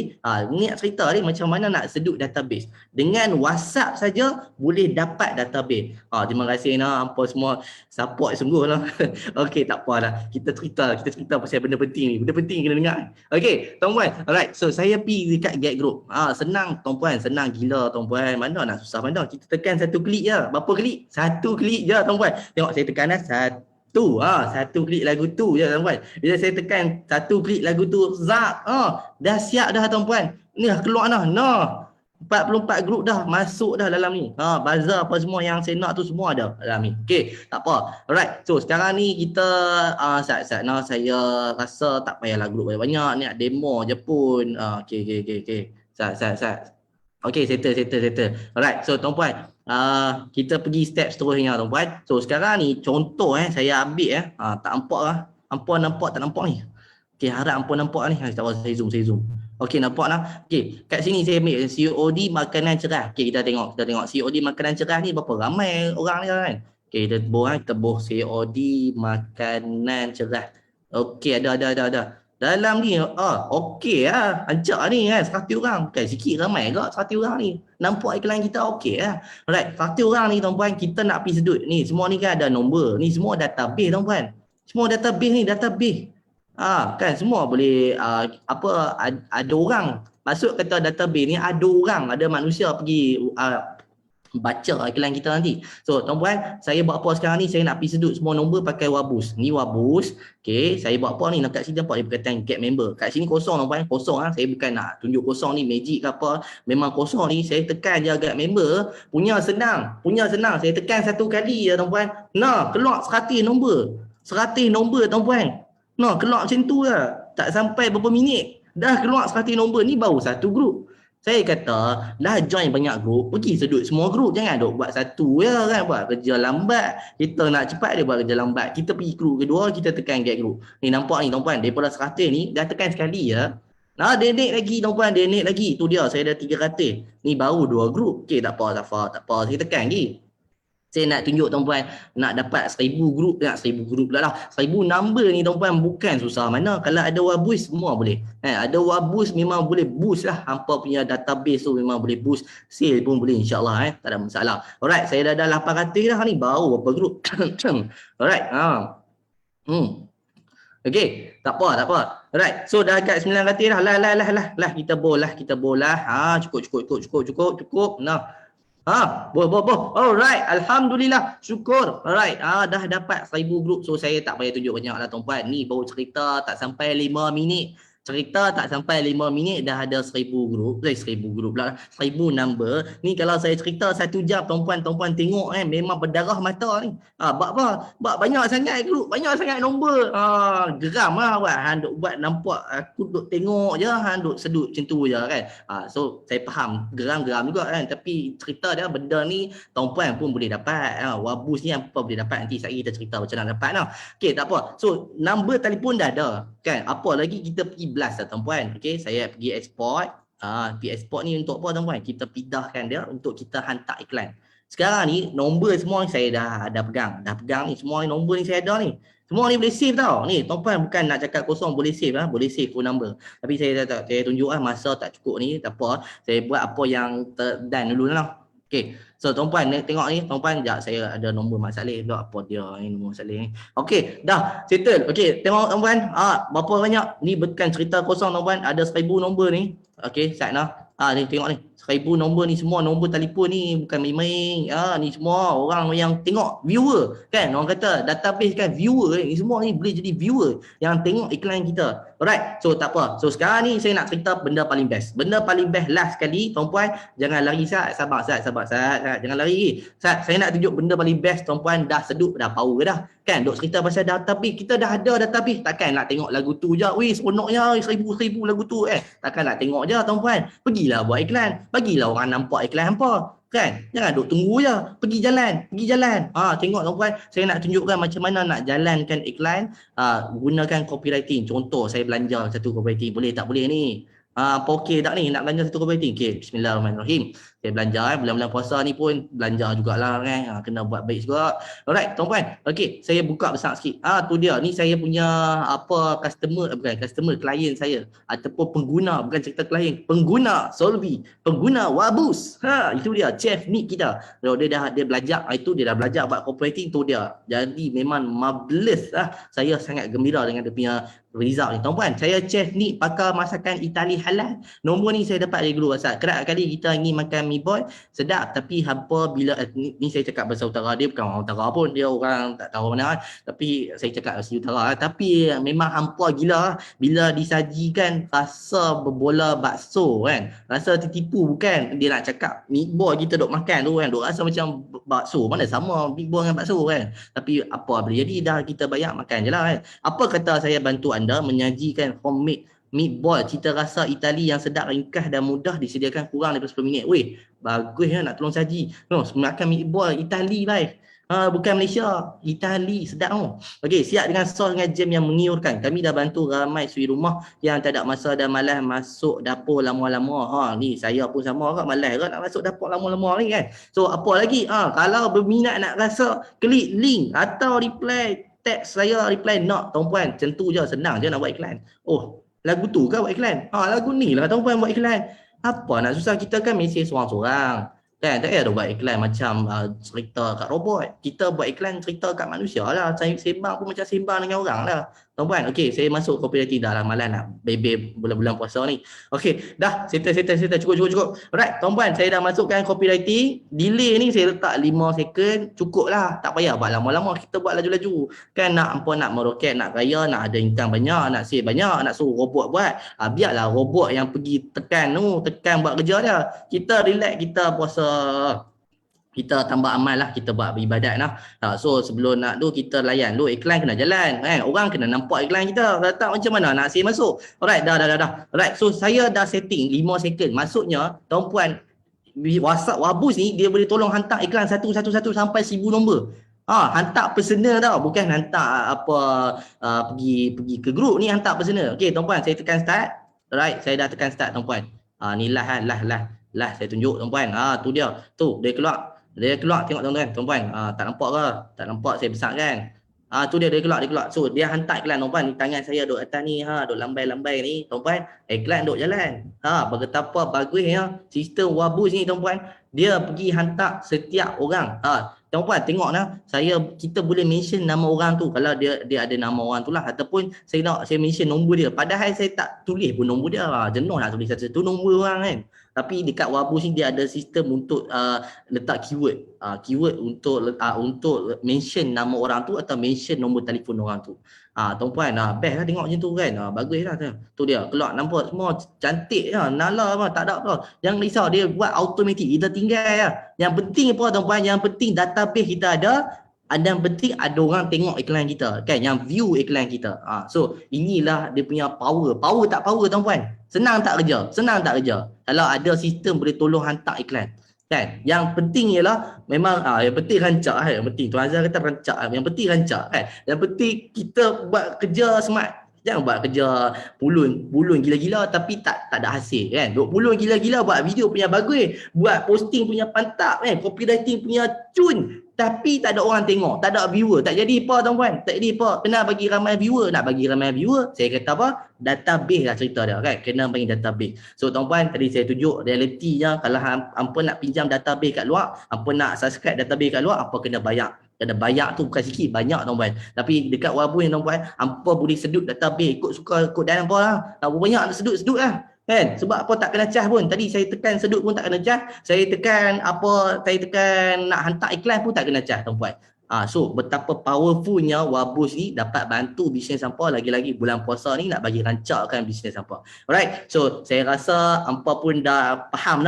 F: Niat cerita ni macam mana nak sedut database. Dengan WhatsApp saja boleh dapat database. Terima kasih nak apa semua support sungguh lah. Okey, tak apalah. Kita cerita pasal benda penting ni. Benda penting kena dengar. Okey, tuan-puan. Alright, so saya pergi dekat get group. Senang tuan-puan, senang gila tuan-puan. Mana nak susah mana. Kita tekan satu klik je. Berapa klik? Satu klik je tuan-puan. Tengok saya tekan satu klik lagu tu je tuan-puan. Bila saya tekan satu klik lagu tu, zap, dah siap dah tuan-puan. Ni dah keluar dah. 44 grup dah masuk dah dalam ni. Bazar apa semua yang saya nak tu semua ada dalam ni. Okey, tak apa. Alright. So sekarang ni kita saat-saat saya rasa tak payahlah grup banyak-banyak ni, nak demo je pun. Okey. Saat. Okey, settle. Alright. So tuan-puan, kita pergi step seterusnya tuan-puan. So sekarang ni contoh saya ambil tak nampak lah. Hampa nampak tak nampak ni? Okey, harap hampa nampak ni. Tak apa, saya zoom. Okey, nampak lah. Okey, kat sini saya ambil COD makanan cerah. Okey, kita tengok COD makanan cerah ni berapa ramai orang ni kan. Okey, kita boh COD makanan cerah. Okey, ada. Dalam ni, okey lah. Ancak ni kan, 100 orang. Bukan sikit, ramai ke 100 orang ni. Nampak iklan kita okey lah. Alright, 100 orang ni tuan-puan, kita nak pergi sedut. Ni, semua ni kan ada nombor. Ni semua database tuan-puan. Semua database. Kan semua boleh, ada orang. Masuk kata database ni, ada manusia pergi baca iklan kita nanti. So tuan-puan, saya buat apa sekarang ni, saya nak pergi sedut semua nombor pakai Wabus. Ni Wabus. Okey, saya buat apa ni, nak kat sini nampak dia berkaitan get member. Kat sini kosong tuan-puan, kosong Saya bukan nak tunjuk kosong ni magic ke apa. Memang kosong ni, saya tekan je get member. Punya senang. Saya tekan satu kali je tuan-puan. Keluar 100 nombor. 100 nombor tuan-puan. Keluar macam tu lah. Tak sampai berapa minit. Dah keluar 100 nombor. Ni baru satu grup. Saya kata, dah join banyak grup, pergi sedut semua grup. Jangan duk buat satu je kan, buat kerja lambat. Kita nak cepat, dia buat kerja lambat. Kita pergi grup kedua, kita tekan get grup. Ni nampak ni tuan-puan, daripada 100 ni, dah tekan sekali ya. Dia naik lagi tuan-puan, dia naik lagi. Tu dia, saya dah 300. Ni baru 2 grup. Okey, tak apa. Saya tekan lagi. Saya nak tunjuk tuan-puan, nak dapat 1000 grup, 1000 grup pula lah. 1000 number ni tuan-puan bukan susah mana. Kalau ada Wabus semua boleh. Ada Wabus memang boleh boost lah. Hampa punya database tu memang boleh boost. Sale pun boleh insyaAllah. Tak ada masalah. Alright, saya dah 800 dah ni. Baru berapa grup. Alright. Okay, tak apa. Alright, so dah kat 900 dah. Lah. Kita bola. Cukup. Boh. Alright, alhamdulillah, syukur. Alright, dah dapat 1000 grup. So saya tak payah tunjuk banyak lah tuan-puan. Ni baru cerita tak sampai 5 minit. Dah ada 1000 grup. 1000 grup lah. 1000 number. Ni kalau saya cerita 1 jam tuan-puan tengok memang berdarah mata ni. Bak banyak sangat grup, banyak sangat nombor. Geram lah buat. Duk buat nampak aku duk tengok je, duk sedut macam tu je kan. So saya faham geram juga kan. Tapi cerita dia benda ni tuan-puan pun boleh dapat. Wabus ni apa boleh dapat, nanti saya kita cerita macam mana dapat lah. Okey, tak apa. So number telefon dah ada kan. Apa lagi kita pergi blast lah tuan-puan. Okey, saya pergi export. Pergi export ni untuk apa tuan-puan? Kita pindahkan dia untuk kita hantar iklan. Sekarang ni nombor semua saya dah pegang. Ni semua ni nombor ni saya ada ni. Semua ni boleh save tau. Ni tuan-puan bukan nak cakap kosong, boleh save boleh save phone number. Tapi saya tunjuk masa tak cukup ni, tak apa. Saya buat apa yang done dulu lah. Okay, so tuan-puan tengok ni, tuan-puan, sekejap saya ada nombor Mak Saleh pula, apa dia ni nombor Mak Saleh ni. Okay, dah settle. Okay, tengok tuan-puan, berapa banyak, ni bukan cerita kosong tuan-puan, ada 1000 nombor ni. Okay, Syed nah. Ni tengok ni, 1000 nombor ni semua nombor telefon ni, bukan main-main. Ni semua orang yang tengok, viewer kan, orang kata database kan, viewer ni semua ni boleh jadi viewer yang tengok iklan kita. Alright, so tak apa. So sekarang ni saya nak cerita benda paling best. Benda paling best last sekali, tuan-puan, jangan lari Sat, sabar Sat, jangan lari. Sat, saya nak tunjuk benda paling best, tuan-puan, dah sedut, dah power dah. Kan, duk cerita pasal database, kita dah ada database, takkan nak tengok lagu tu je, weh seronoknya, 1000 lagu tu takkan nak tengok je tuan-puan. Pergilah buat iklan, bagilah orang nampak iklan hampa. Kan, jangan duk tunggu je, pergi jalan. Tengok tuan-puan, saya nak tunjukkan macam mana nak jalankan iklan, gunakan copywriting. Contoh saya belanja satu copywriting, boleh tak boleh ni? Apa okey tak ni nak belanja satu copywriting? Okey, bismillahirrahmanirrahim. Saya belanja bulan-bulan puasa ni pun belanja jugalah kan. Kena buat baik juga. Alright, tuan-puan. Okey, saya buka besar sikit. Tu dia. Ni saya punya customer, klien saya ataupun pengguna, bukan cerita klien, pengguna Solvi, pengguna Wabus. Itu dia chef ni kita. Kalau dia belajar, itu dia dah belajar buat copywriting tu dia. Jadi memang marvelous Saya sangat gembira dengan dia punya result ni. Tuan-puan, saya chef ni pakar masakan Itali halal. Nombor ni saya dapat dari dulu asal. Kerap kali kita ingin makan mi boy sedap, tapi hampa bila ni saya cakap bahasa utara, dia bukan orang utara pun, dia orang tak tahu mana tapi saya cakap bahasa utara tapi memang hampa gila bila disajikan rasa berbola bakso kan, rasa tertipu. Bukan dia nak cakap mi boy kita duk makan tu kan, duk rasa macam bakso, mana sama mi boy dengan bakso kan, tapi apa boleh jadi, dah kita bayar makan je lah kan. Apa kata saya bantu anda menyajikan homemade meatball cita rasa Itali yang sedap, ringkas dan mudah, disediakan kurang daripada 10 minit. Weh, bagus nak tolong saji. Makan meatball Itali live. Bukan Malaysia, Itali sedap tu. Okey, siap dengan sos dengan jam yang mengiurkan. Kami dah bantu ramai suri rumah yang tak ada masa dan malas masuk dapur lama-lama. Ni saya pun sama kan, malas kan nak masuk dapur lama-lama ni kan. So apa lagi? Kalau berminat nak rasa, klik link atau reply teks saya, reply nak. Tuan-puan, macam tu je, senang je nak buat iklan. Lagu tu kan buat iklan? Lagu ni lah tuan-puan buat iklan. Apa nak susah, kita kan mesej seorang-seorang. Kan, tak payah buat iklan macam cerita kat robot. Kita buat iklan cerita kat manusia lah. Saya sembang pun macam sembang dengan orang lah. Tuan-puan, okey, saya masuk copywriting dah lah, malas nak bebe bulan-bulan puasa ni. Okey, dah, settle, cukup. Alright, tuan-puan, saya dah masukkan copywriting. Delay ni saya letak 5 second, cukup lah. Tak payah buat lama-lama, kita buat laju-laju. Kan nak meroket, nak kaya, nak ada income banyak, nak save banyak, nak suruh robot buat. Biarlah robot yang pergi tekan buat kerja dia. Kita relax, kita puasa, kita tambah amal lah, kita buat beribadat lah. So sebelum nak tu kita layan dulu, iklan kena jalan kan, orang kena nampak iklan kita, tak macam mana nak save masuk. Alright, dah. Alright, so saya dah setting 5 second. Maksudnya tuan-puan, WhatsApp Wabus ni dia boleh tolong hantar iklan satu-satu sampai 1000 nombor. Hantar personal tau, bukan hantar pergi ke grup ni, hantar personal. Okey tuan-puan, saya tekan start. Alright, saya dah tekan start tuan-puan. Ni lah saya tunjuk tuan-puan. Tu dia. Tu dia keluar. Tengok tuan-puan. Tak nampak ke? Tak nampak saya besar kan? Tu dia keluar. So dia hantar iklan tuan-puan. Ni tangan saya duk atas ni, duk lambai-lambai ni tuan-puan. Iklan duk jalan. Betapa bagusnya sistem Wabus ni tuan-puan. Dia pergi hantar setiap orang. Tuan-puan tengok kita boleh mention nama orang tu kalau dia ada nama orang tu lah, ataupun saya mention nombor dia. Padahal saya tak tulis pun nombor dia. Jenuh nak tulis satu nombor orang kan. Tapi dekat Wabus ni dia ada sistem untuk letak keyword. Keyword untuk mention nama orang tu atau mention nombor telefon orang tu. Tuan-puan, best lah tengok macam tu kan. Bagus lah. Tu dia keluar, nampak semua cantik je. Nala apa, tak ada apa. Jangan risau, dia buat automatic. Kita tinggal lah. Yang penting apa tuan-puan? Yang penting database kita ada. Yang penting ada orang tengok iklan kita kan, yang view iklan kita. So inilah dia punya power. Power tak power tuan-puan? Senang tak kerja? Kalau ada sistem boleh tolong hantar iklan kan. Yang penting ialah memang yang penting rancak kan. Yang penting Tuan Azhar kata rancak. Yang penting rancak kan. Yang penting kita buat kerja smart. Jangan buat kerja pulun gila-gila tapi tak ada hasil kan. Duk pulun gila-gila buat video punya bagus, buat posting punya pantap kan, copywriting punya cun, tapi tak ada orang tengok, tak ada viewer, tak jadi apa tuan-puan, tak jadi apa. Kena bagi ramai viewer, nak bagi ramai viewer, saya kata apa? Database lah cerita dia kan, kena bagi database. So tuan-puan, tadi saya tunjuk realitinya, kalau hampa nak pinjam database kat luar, hampa nak subscribe database kat luar, hampa kena bayar. Kena bayar tu bukan sikit, banyak tuan-puan. Tapi dekat Wabun ni tuan-puan, hampa boleh sedut database, ikut suka, ikut dalam apa lah. Banyak sedut lah. Kan? Sebab apa tak kena cas pun. Tadi saya tekan sedut pun tak kena cas. Saya tekan nak hantar iklan pun tak kena cas tuan-puan. So betapa powerfulnya Wabus ni dapat bantu bisnes hampa, lagi-lagi bulan puasa ni nak bagi rancakkan bisnes hampa. Alright. So saya rasa hampa pun dah faham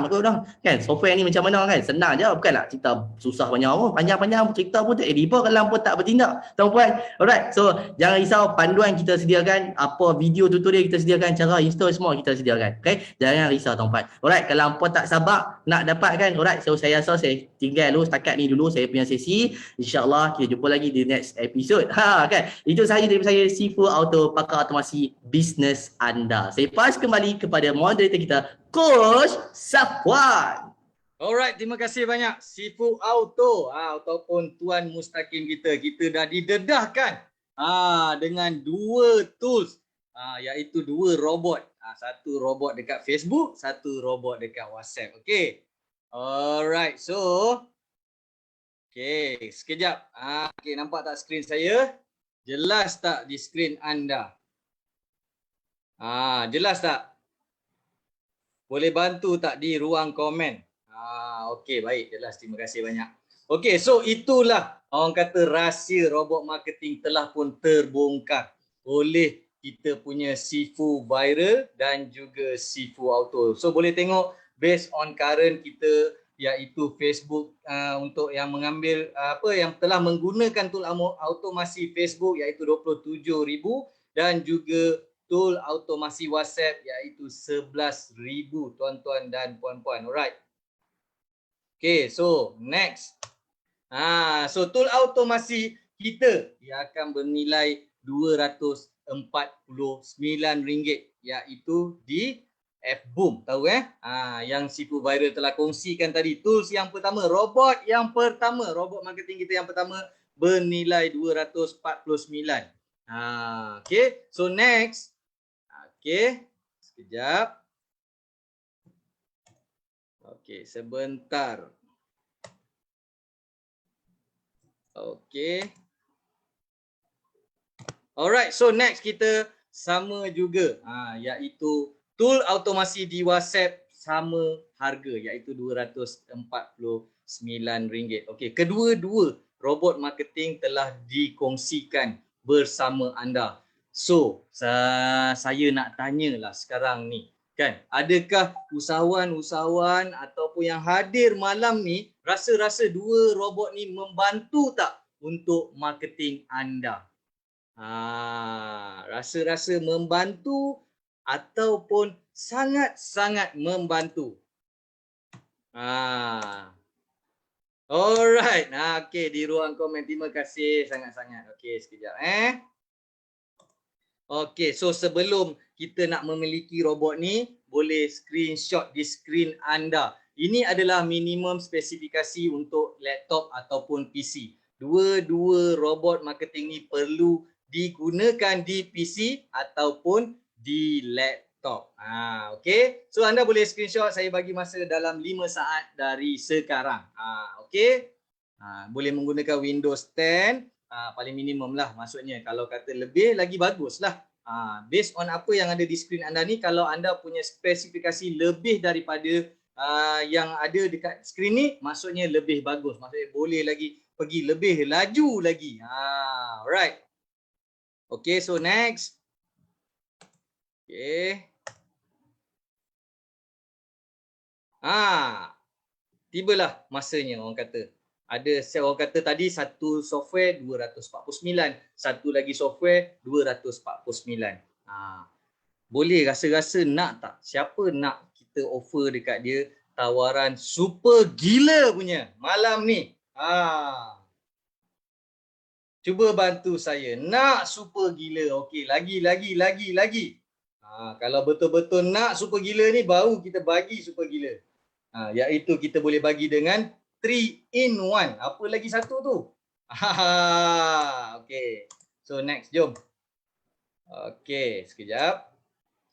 F: kot dah. Kan software ni macam mana kan? Senang je, bukan nak cerita susah banyak pun. Panjang-panjang cerita pun tak jadi apa kalau hampa tak bertindak, tuan-puan. Alright. So jangan risau, panduan kita sediakan, apa video tutorial kita sediakan, cara install semua kita sediakan. Okay? Jangan risau tuan-puan. Alright, kalau hampa tak sabar nak dapatkan, alright. So saya rasa saya tinggal dulu setakat ni dulu saya punya sesi. InsyaAllah kita jumpa lagi di next episode. Kan? Itu sahaja daripada saya, Sifu Auto, pakar otomasi bisnes anda. Saya pass kembali kepada moderator kita, Coach Safwan.
D: Alright, terima kasih banyak Sifu Auto ataupun Tuan Mustaqim kita. Kita dah didedahkan dengan dua tools, iaitu dua robot. Satu robot dekat Facebook, satu robot dekat WhatsApp. Okay. Alright, so okey, sekejap. Okey, nampak tak skrin saya? Jelas tak di skrin anda? Jelas tak? Boleh bantu tak di ruang komen? Okey, baik, jelas. Terima kasih banyak. Okey, so itulah orang kata rahsia robot marketing telah pun terbongkar oleh kita punya Sifu Viral dan juga Sifu Auto. So boleh tengok based on current kita, iaitu Facebook untuk yang mengambil yang telah menggunakan tool automasi Facebook iaitu 27,000 dan juga tool automasi WhatsApp iaitu 11,000 tuan-tuan dan puan-puan. Alright. Okay, so next. So tool automasi kita dia akan bernilai RM249 iaitu di F-Boom, tahu yang Sifu Viral telah kongsikan tadi. Tools yang pertama, robot marketing kita yang pertama bernilai 249. Okay, so next. Okay, sekejap. Okay, sebentar. Okay. Alright, so next kita sama juga, iaitu tool automasi di WhatsApp sama harga iaitu RM249. Okey, kedua-dua robot marketing telah dikongsikan bersama anda. So, saya nak tanyalah sekarang ni, kan? Adakah usahawan-usahawan ataupun yang hadir malam ni rasa-rasa dua robot ni membantu tak untuk marketing anda? Rasa-rasa membantu ataupun sangat-sangat membantu. Alright. Okey, di ruang komen. Terima kasih sangat-sangat. Okey, sekejap Okey, so sebelum kita nak memiliki robot ni, boleh screenshot di skrin anda. Ini adalah minimum spesifikasi untuk laptop ataupun PC. Dua-dua robot marketing ni perlu digunakan di PC ataupun di laptop. Okey. So anda boleh screenshot, saya bagi masa dalam 5 saat dari sekarang. Okey. Boleh menggunakan Windows 10, paling minimum lah maksudnya. Kalau kata lebih lagi bagus lah. Based on apa yang ada di skrin anda ni, kalau anda punya spesifikasi lebih daripada yang ada dekat skrin ni, maksudnya lebih bagus. Maksudnya boleh lagi pergi lebih laju lagi. Alright. Okey, so next. Okey. Tibalah masanya orang kata. Ada orang kata tadi satu software 249, satu lagi software 249. Boleh rasa-rasa nak tak? Siapa nak kita offer dekat dia tawaran super gila punya malam ni? Cuba bantu saya. Nak super gila. Okey, lagi. Kalau betul-betul nak super gila ni baru kita bagi super gila. Iaitu kita boleh bagi dengan 3 in 1. Apa lagi satu tu? Okey. So next, jom. Okey, sekejap.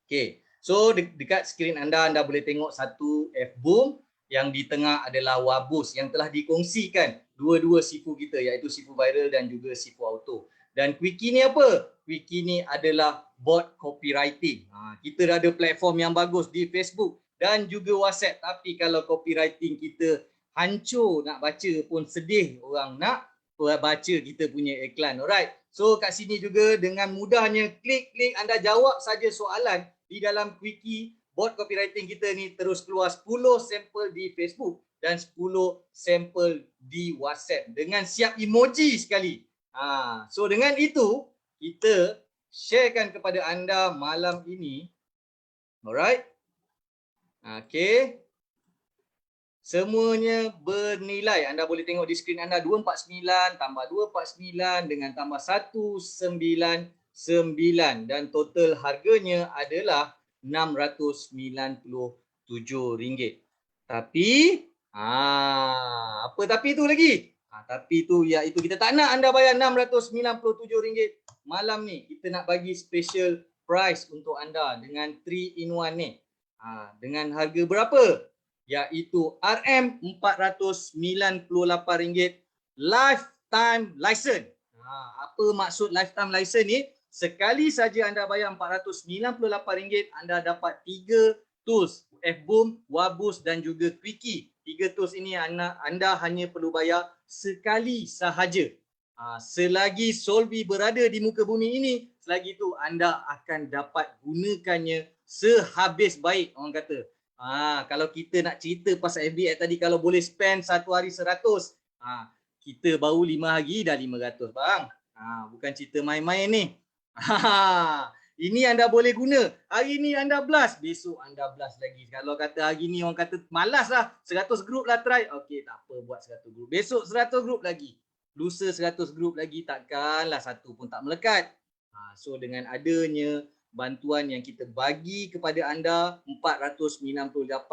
D: Okey. So dekat skrin anda boleh tengok satu F-Boom, yang di tengah adalah Wabus yang telah dikongsikan dua-dua sifu kita, iaitu sifu viral dan juga sifu auto. Dan Quickie ni apa? Quickie ni adalah bot copywriting. Kita dah ada platform yang bagus di Facebook dan juga WhatsApp, tapi kalau copywriting kita hancur, nak baca pun sedih orang nak baca kita punya iklan. Alright. So kat sini juga dengan mudahnya klik anda jawab saja soalan di dalam Quickie. Bot copywriting kita ni terus keluar 10 sampel di Facebook dan 10 sampel di WhatsApp dengan siap emoji sekali. So dengan itu kita sharekan kepada anda malam ini. Alright. Okay. Semuanya bernilai. Anda boleh tengok di skrin anda 249 tambah 249 dengan tambah 199 dan total harganya adalah RM697. Tapi apa tapi tu lagi? Tapi tu iaitu kita tak nak anda bayar RM697 malam ni. Kita nak bagi special price untuk anda dengan 3 in 1 ni. Dengan harga berapa? Iaitu RM498 lifetime license. Apa maksud lifetime license ni? Sekali saja anda bayar RM498, anda dapat 3 tools, F-Boom, Wabus dan juga Quickie. 3 tools ini anda hanya perlu bayar sekali sahaja. Selagi Solvi berada di muka bumi ini, selagi itu anda akan dapat gunakannya sehabis baik, orang kata. Kalau kita nak cerita pasal FB tadi, kalau boleh spend satu hari 100, kita baru 5 hari dah 500 bang. Bukan cerita main-main ni. Ini anda boleh guna. Hari ni anda blast, besok anda blast lagi. Kalau kata hari ni orang kata malas lah, 100 group lah try. Okey, tak apa, buat 100 group. Besok 100 group lagi. Lusa 100 group lagi, takkanlah satu pun tak melekat. So dengan adanya bantuan yang kita bagi kepada anda, RM498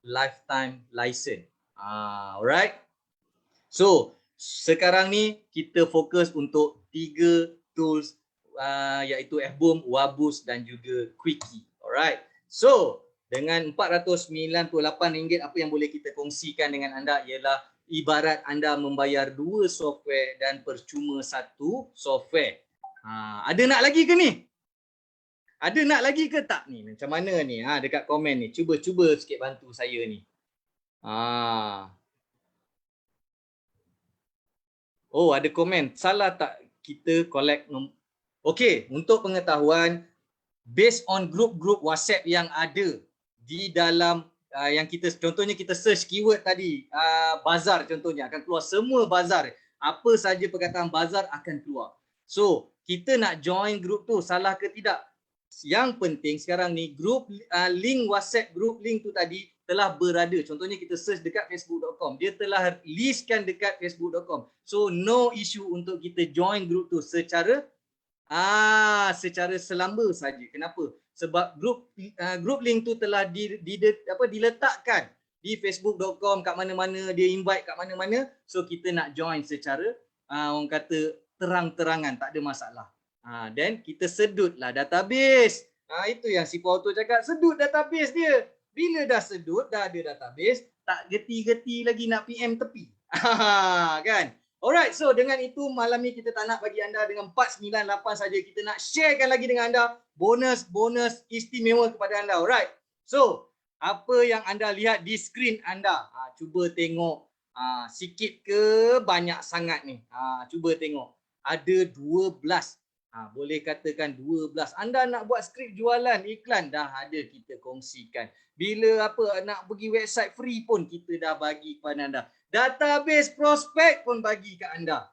D: lifetime license. Alright. So sekarang ni kita fokus untuk 3 tools, iaitu F-Boom, Wabus dan juga Quickie. Alright. So dengan RM498 apa yang boleh kita kongsikan dengan anda ialah ibarat anda membayar 2 software dan percuma 1 software. Ada nak lagi ke ni? Ada nak lagi ke tak ni? Macam mana ni? Dekat komen ni. Cuba sikit bantu saya ni. Oh, ada komen. Salah tak kita collect Okey, untuk pengetahuan, based on group-group WhatsApp yang ada di dalam yang kita, contohnya kita search keyword tadi, bazar contohnya, akan keluar semua bazar. Apa saja perkataan bazar akan keluar. So, kita nak join group tu, salah ke tidak? Yang penting sekarang ni group link WhatsApp, group link tu tadi telah berada. Contohnya kita search dekat facebook.com, dia telah listkan dekat facebook.com. So no issue untuk kita join group tu secara selamba saja. Kenapa? Sebab group link tu telah diletakkan di facebook.com, kat mana-mana, dia invite kat mana-mana. So kita nak join secara orang kata terang-terangan, tak ada masalah. Then kita sedutlah database. Itu yang si Pauto cakap, sedut database dia. Bila dah sedut, dah ada database, tak geti-geti lagi nak PM tepi. Kan? Alright, so dengan itu malam ni kita tak nak bagi anda dengan 498 saja. Kita nak sharekan lagi dengan anda bonus istimewa kepada anda. Alright. So, apa yang anda lihat di skrin anda? Cuba tengok sikit ke banyak sangat ni. Cuba tengok. Ada 12. Boleh katakan 12. Anda nak buat skrip jualan, iklan, dah ada kita kongsikan. Bila nak pergi website free pun kita dah bagi kepada anda. Database prospek pun bagi ke anda.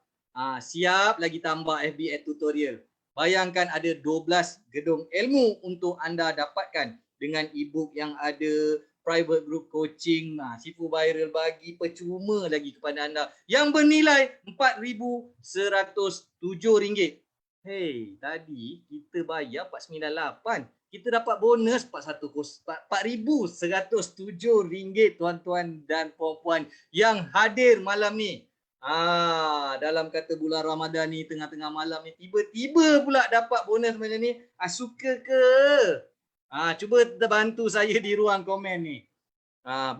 D: Siap lagi tambah FB Ad tutorial. Bayangkan ada 12 gedung ilmu untuk anda dapatkan dengan e-book yang ada, private group coaching. Sifu Viral bagi percuma lagi kepada anda yang bernilai RM4,107. Hey, tadi kita bayar 498. Kita dapat bonus RM4,107 tuan-tuan dan puan-puan yang hadir malam ni. Dalam kata bulan Ramadan ni, tengah-tengah malam ni, tiba-tiba pula dapat bonus macam ni. Suka ke? Cuba bantu saya di ruang komen ni.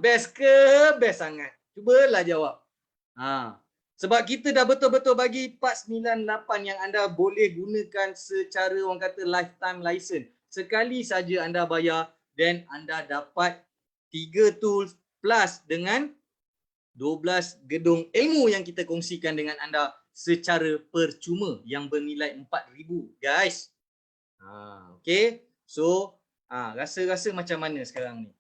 D: Best ke? Best sangat. Cubalah jawab. Sebab kita dah betul-betul bagi 498 yang anda boleh gunakan secara orang kata lifetime license. Sekali saja anda bayar dan anda dapat 3 tools plus dengan 12 gedung ilmu yang kita kongsikan dengan anda secara percuma yang bernilai RM4,000 guys. Okay. So rasa-rasa macam mana sekarang ni?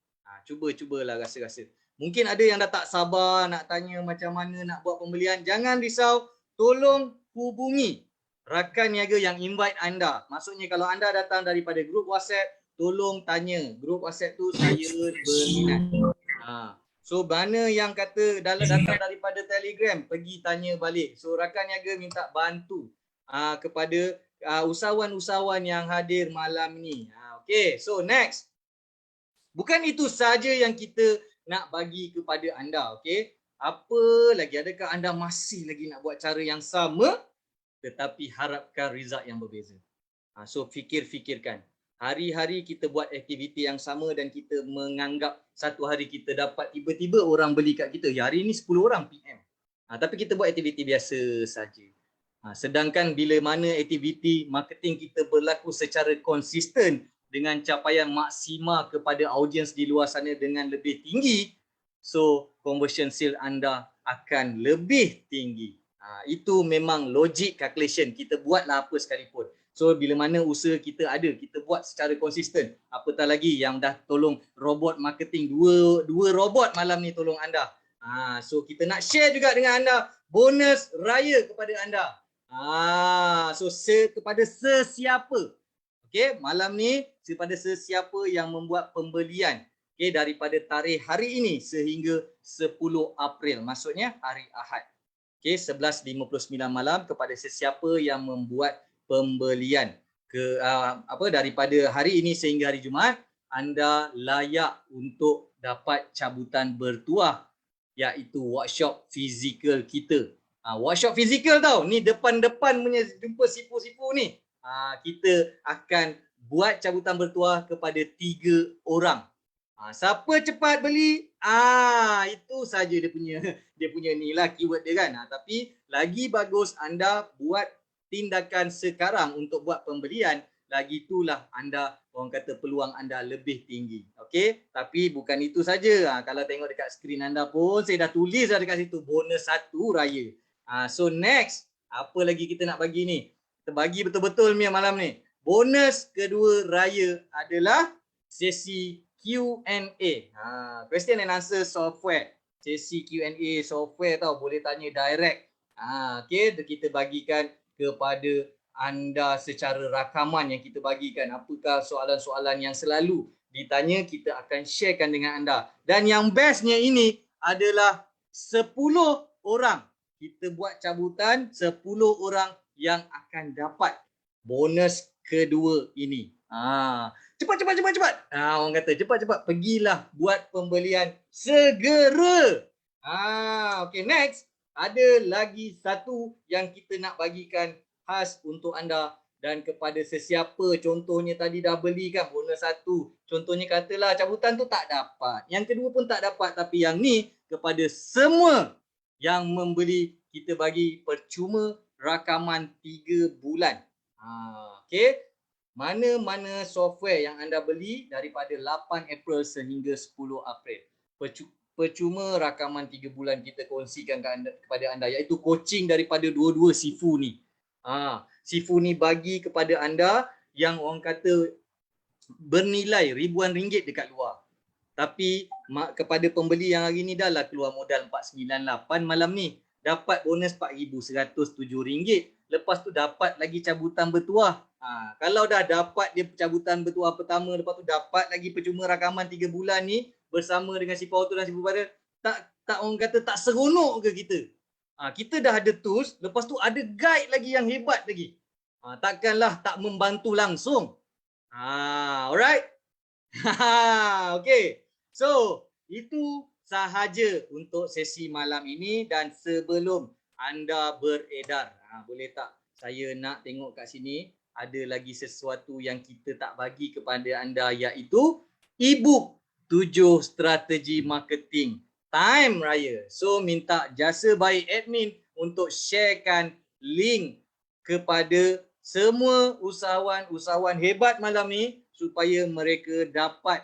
D: Cubalah rasa-rasa. Mungkin ada yang dah tak sabar nak tanya macam mana nak buat pembelian. Jangan risau, tolong hubungi rakan niaga yang invite anda. Maksudnya kalau anda datang daripada grup WhatsApp, tolong tanya grup WhatsApp tu saya berminat. So mana yang kata datang daripada Telegram, pergi tanya balik. So rakan niaga minta bantu kepada usahawan-usahawan yang hadir malam ni. Okay, so next. Bukan itu saja yang kita nak bagi kepada anda, okey? Apa lagi? Adakah anda masih lagi nak buat cara yang sama tetapi harapkan result yang berbeza? So fikirkan. Hari-hari kita buat aktiviti yang sama dan kita menganggap satu hari kita dapat tiba-tiba orang beli kat kita. Ya, hari ni 10 orang PM. Tapi kita buat aktiviti biasa saja. Sedangkan bila mana aktiviti marketing kita berlaku secara konsisten dengan capaian maksima kepada audiens di luar sana dengan lebih tinggi, so conversion sale anda akan lebih tinggi. Itu memang logic calculation. Kita buatlah apa sekalipun. So bila mana usaha kita ada, kita buat secara konsisten. Apatah lagi yang dah tolong robot marketing, dua robot malam ni tolong anda. So kita nak share juga dengan anda bonus raya kepada anda. So kepada sesiapa, okey, malam ni kepada sesiapa yang membuat pembelian, okey, daripada tarikh hari ini sehingga 10 April, maksudnya hari Ahad. Okey, 11.59 malam kepada sesiapa yang membuat pembelian daripada hari ini sehingga hari Jumaat, anda layak untuk dapat cabutan bertuah, iaitu workshop fizikal kita. Workshop fizikal tau, ni depan-depan punya jumpa sifu-sifu ni. Kita akan buat cabutan bertuah kepada 3 orang. Siapa cepat beli, itu saja dia punya ni lah keyword dia kan. Tapi lagi bagus anda buat tindakan sekarang untuk buat pembelian, lagi itulah anda, orang kata, peluang anda lebih tinggi. Okey, tapi bukan itu saja. Kalau tengok dekat skrin anda pun saya dah tulis dekat situ bonus 1 raya. So next, apa lagi kita nak bagi ni? Kita bagi betul-betul ni malam ni. Bonus kedua raya adalah sesi Q&A. Question and answer software. Sesi Q&A software tau, boleh tanya direct. Okey, kita bagikan kepada anda secara rakaman yang kita bagikan. Apakah soalan-soalan yang selalu ditanya, kita akan sharekan dengan anda. Dan yang bestnya ini adalah 10 orang. Kita buat cabutan 10 orang yang akan dapat bonus kedua ini. Cepat. Orang kata cepat. Pergilah buat pembelian segera. Okay, next. Ada lagi satu yang kita nak bagikan khas untuk anda dan kepada sesiapa. Contohnya tadi dah beli kan bonus 1. Contohnya katalah cabutan tu tak dapat. Yang kedua pun tak dapat. Tapi yang ni kepada semua yang membeli, kita bagi percuma rakaman 3 bulan. Okay. Mana-mana software yang anda beli daripada 8 April sehingga 10 April. Percuma rakaman 3 bulan kita kongsikan kepada anda, iaitu coaching daripada dua-dua sifu ni. Sifu ni bagi kepada anda yang orang kata bernilai ribuan ringgit dekat luar. Tapi kepada pembeli yang hari ni dah lah keluar modal 498 malam ni, dapat bonus RM4,107. Lepas tu dapat lagi cabutan bertuah. Kalau dah dapat dia cabutan bertuah pertama, lepas tu dapat lagi percuma rakaman 3 bulan ni, bersama dengan si Pauto dan si Bupada, tak orang kata tak seronok ke kita? Kita dah ada tools, lepas tu ada guide lagi yang hebat lagi. Takkanlah tak membantu langsung. Alright? Okay. So, itu sahaja untuk sesi malam ini, dan sebelum anda beredar, boleh tak saya nak tengok kat sini ada lagi sesuatu yang kita tak bagi kepada anda, iaitu e-book 7 strategi marketing time raya. So minta jasa baik admin untuk sharekan link kepada semua usahawan-usahawan hebat malam ni supaya mereka dapat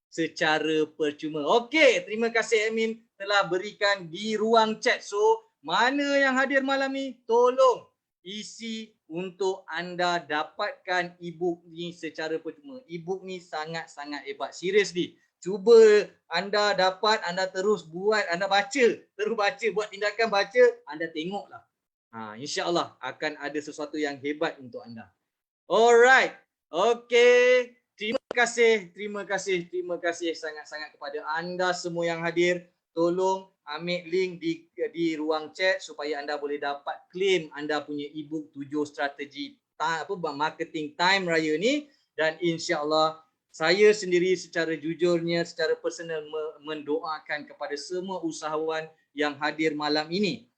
D: secara percuma. Okey, terima kasih admin telah berikan di ruang chat. So, mana yang hadir malam ni, tolong isi untuk anda dapatkan e-book ni secara percuma. E-book ni sangat-sangat hebat. Seriously, cuba anda dapat, anda terus buat, anda baca, terus baca, buat tindakan baca, anda tengoklah. InsyaAllah akan ada sesuatu yang hebat untuk anda. Alright, okey. Terima kasih sangat-sangat kepada anda semua yang hadir. Tolong ambil link di ruang chat supaya anda boleh dapat claim anda punya e-book 7 strategi marketing time raya ni, dan insya-Allah saya sendiri secara jujurnya, secara personal mendoakan kepada semua usahawan yang hadir malam ini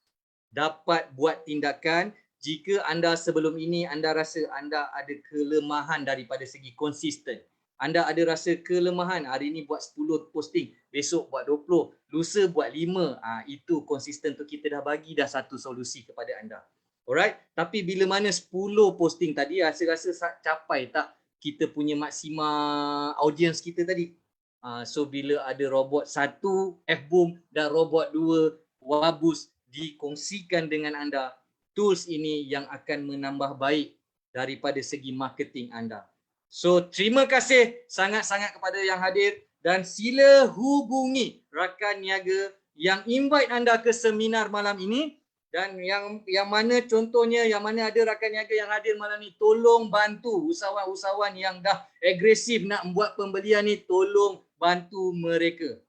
D: dapat buat tindakan. Jika anda sebelum ini anda rasa anda ada kelemahan daripada segi konsisten, anda ada rasa kelemahan, hari ini buat 10 posting, besok buat 20, lusa buat 5, itu konsisten tu kita dah bagi dah satu solusi kepada anda. Alright, tapi bila mana 10 posting tadi, rasa capai tak kita punya maksima audience kita tadi? So bila ada robot 1 F-Boom dan robot 2 Wabus dikongsikan dengan anda, tools ini yang akan menambah baik daripada segi marketing anda. So, terima kasih sangat-sangat kepada yang hadir, dan sila hubungi rakan niaga yang invite anda ke seminar malam ini, dan yang mana contohnya, yang mana ada rakan niaga yang hadir malam ni, tolong bantu usahawan-usahawan yang dah agresif nak membuat pembelian ni, tolong bantu mereka.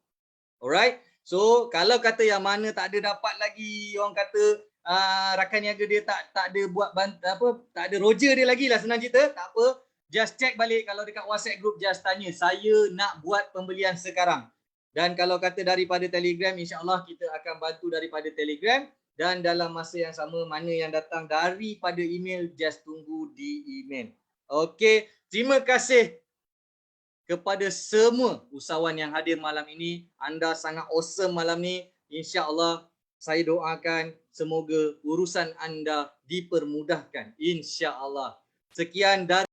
D: Alright? So, kalau kata yang mana tak ada dapat lagi, orang kata rakan niaga dia tak ada buat tak ada roger dia lagi lah, senang cerita, tak apa, just check balik kalau dekat WhatsApp group, just tanya, saya nak buat pembelian sekarang. Dan kalau kata daripada Telegram, insya-Allah kita akan bantu daripada Telegram, dan dalam masa yang sama mana yang datang daripada email, just tunggu di email. Okey, terima kasih kepada semua usahawan yang hadir malam ini. Anda sangat awesome malam ni. Insya-Allah saya doakan semoga urusan anda dipermudahkan, insya-Allah. Sekian dari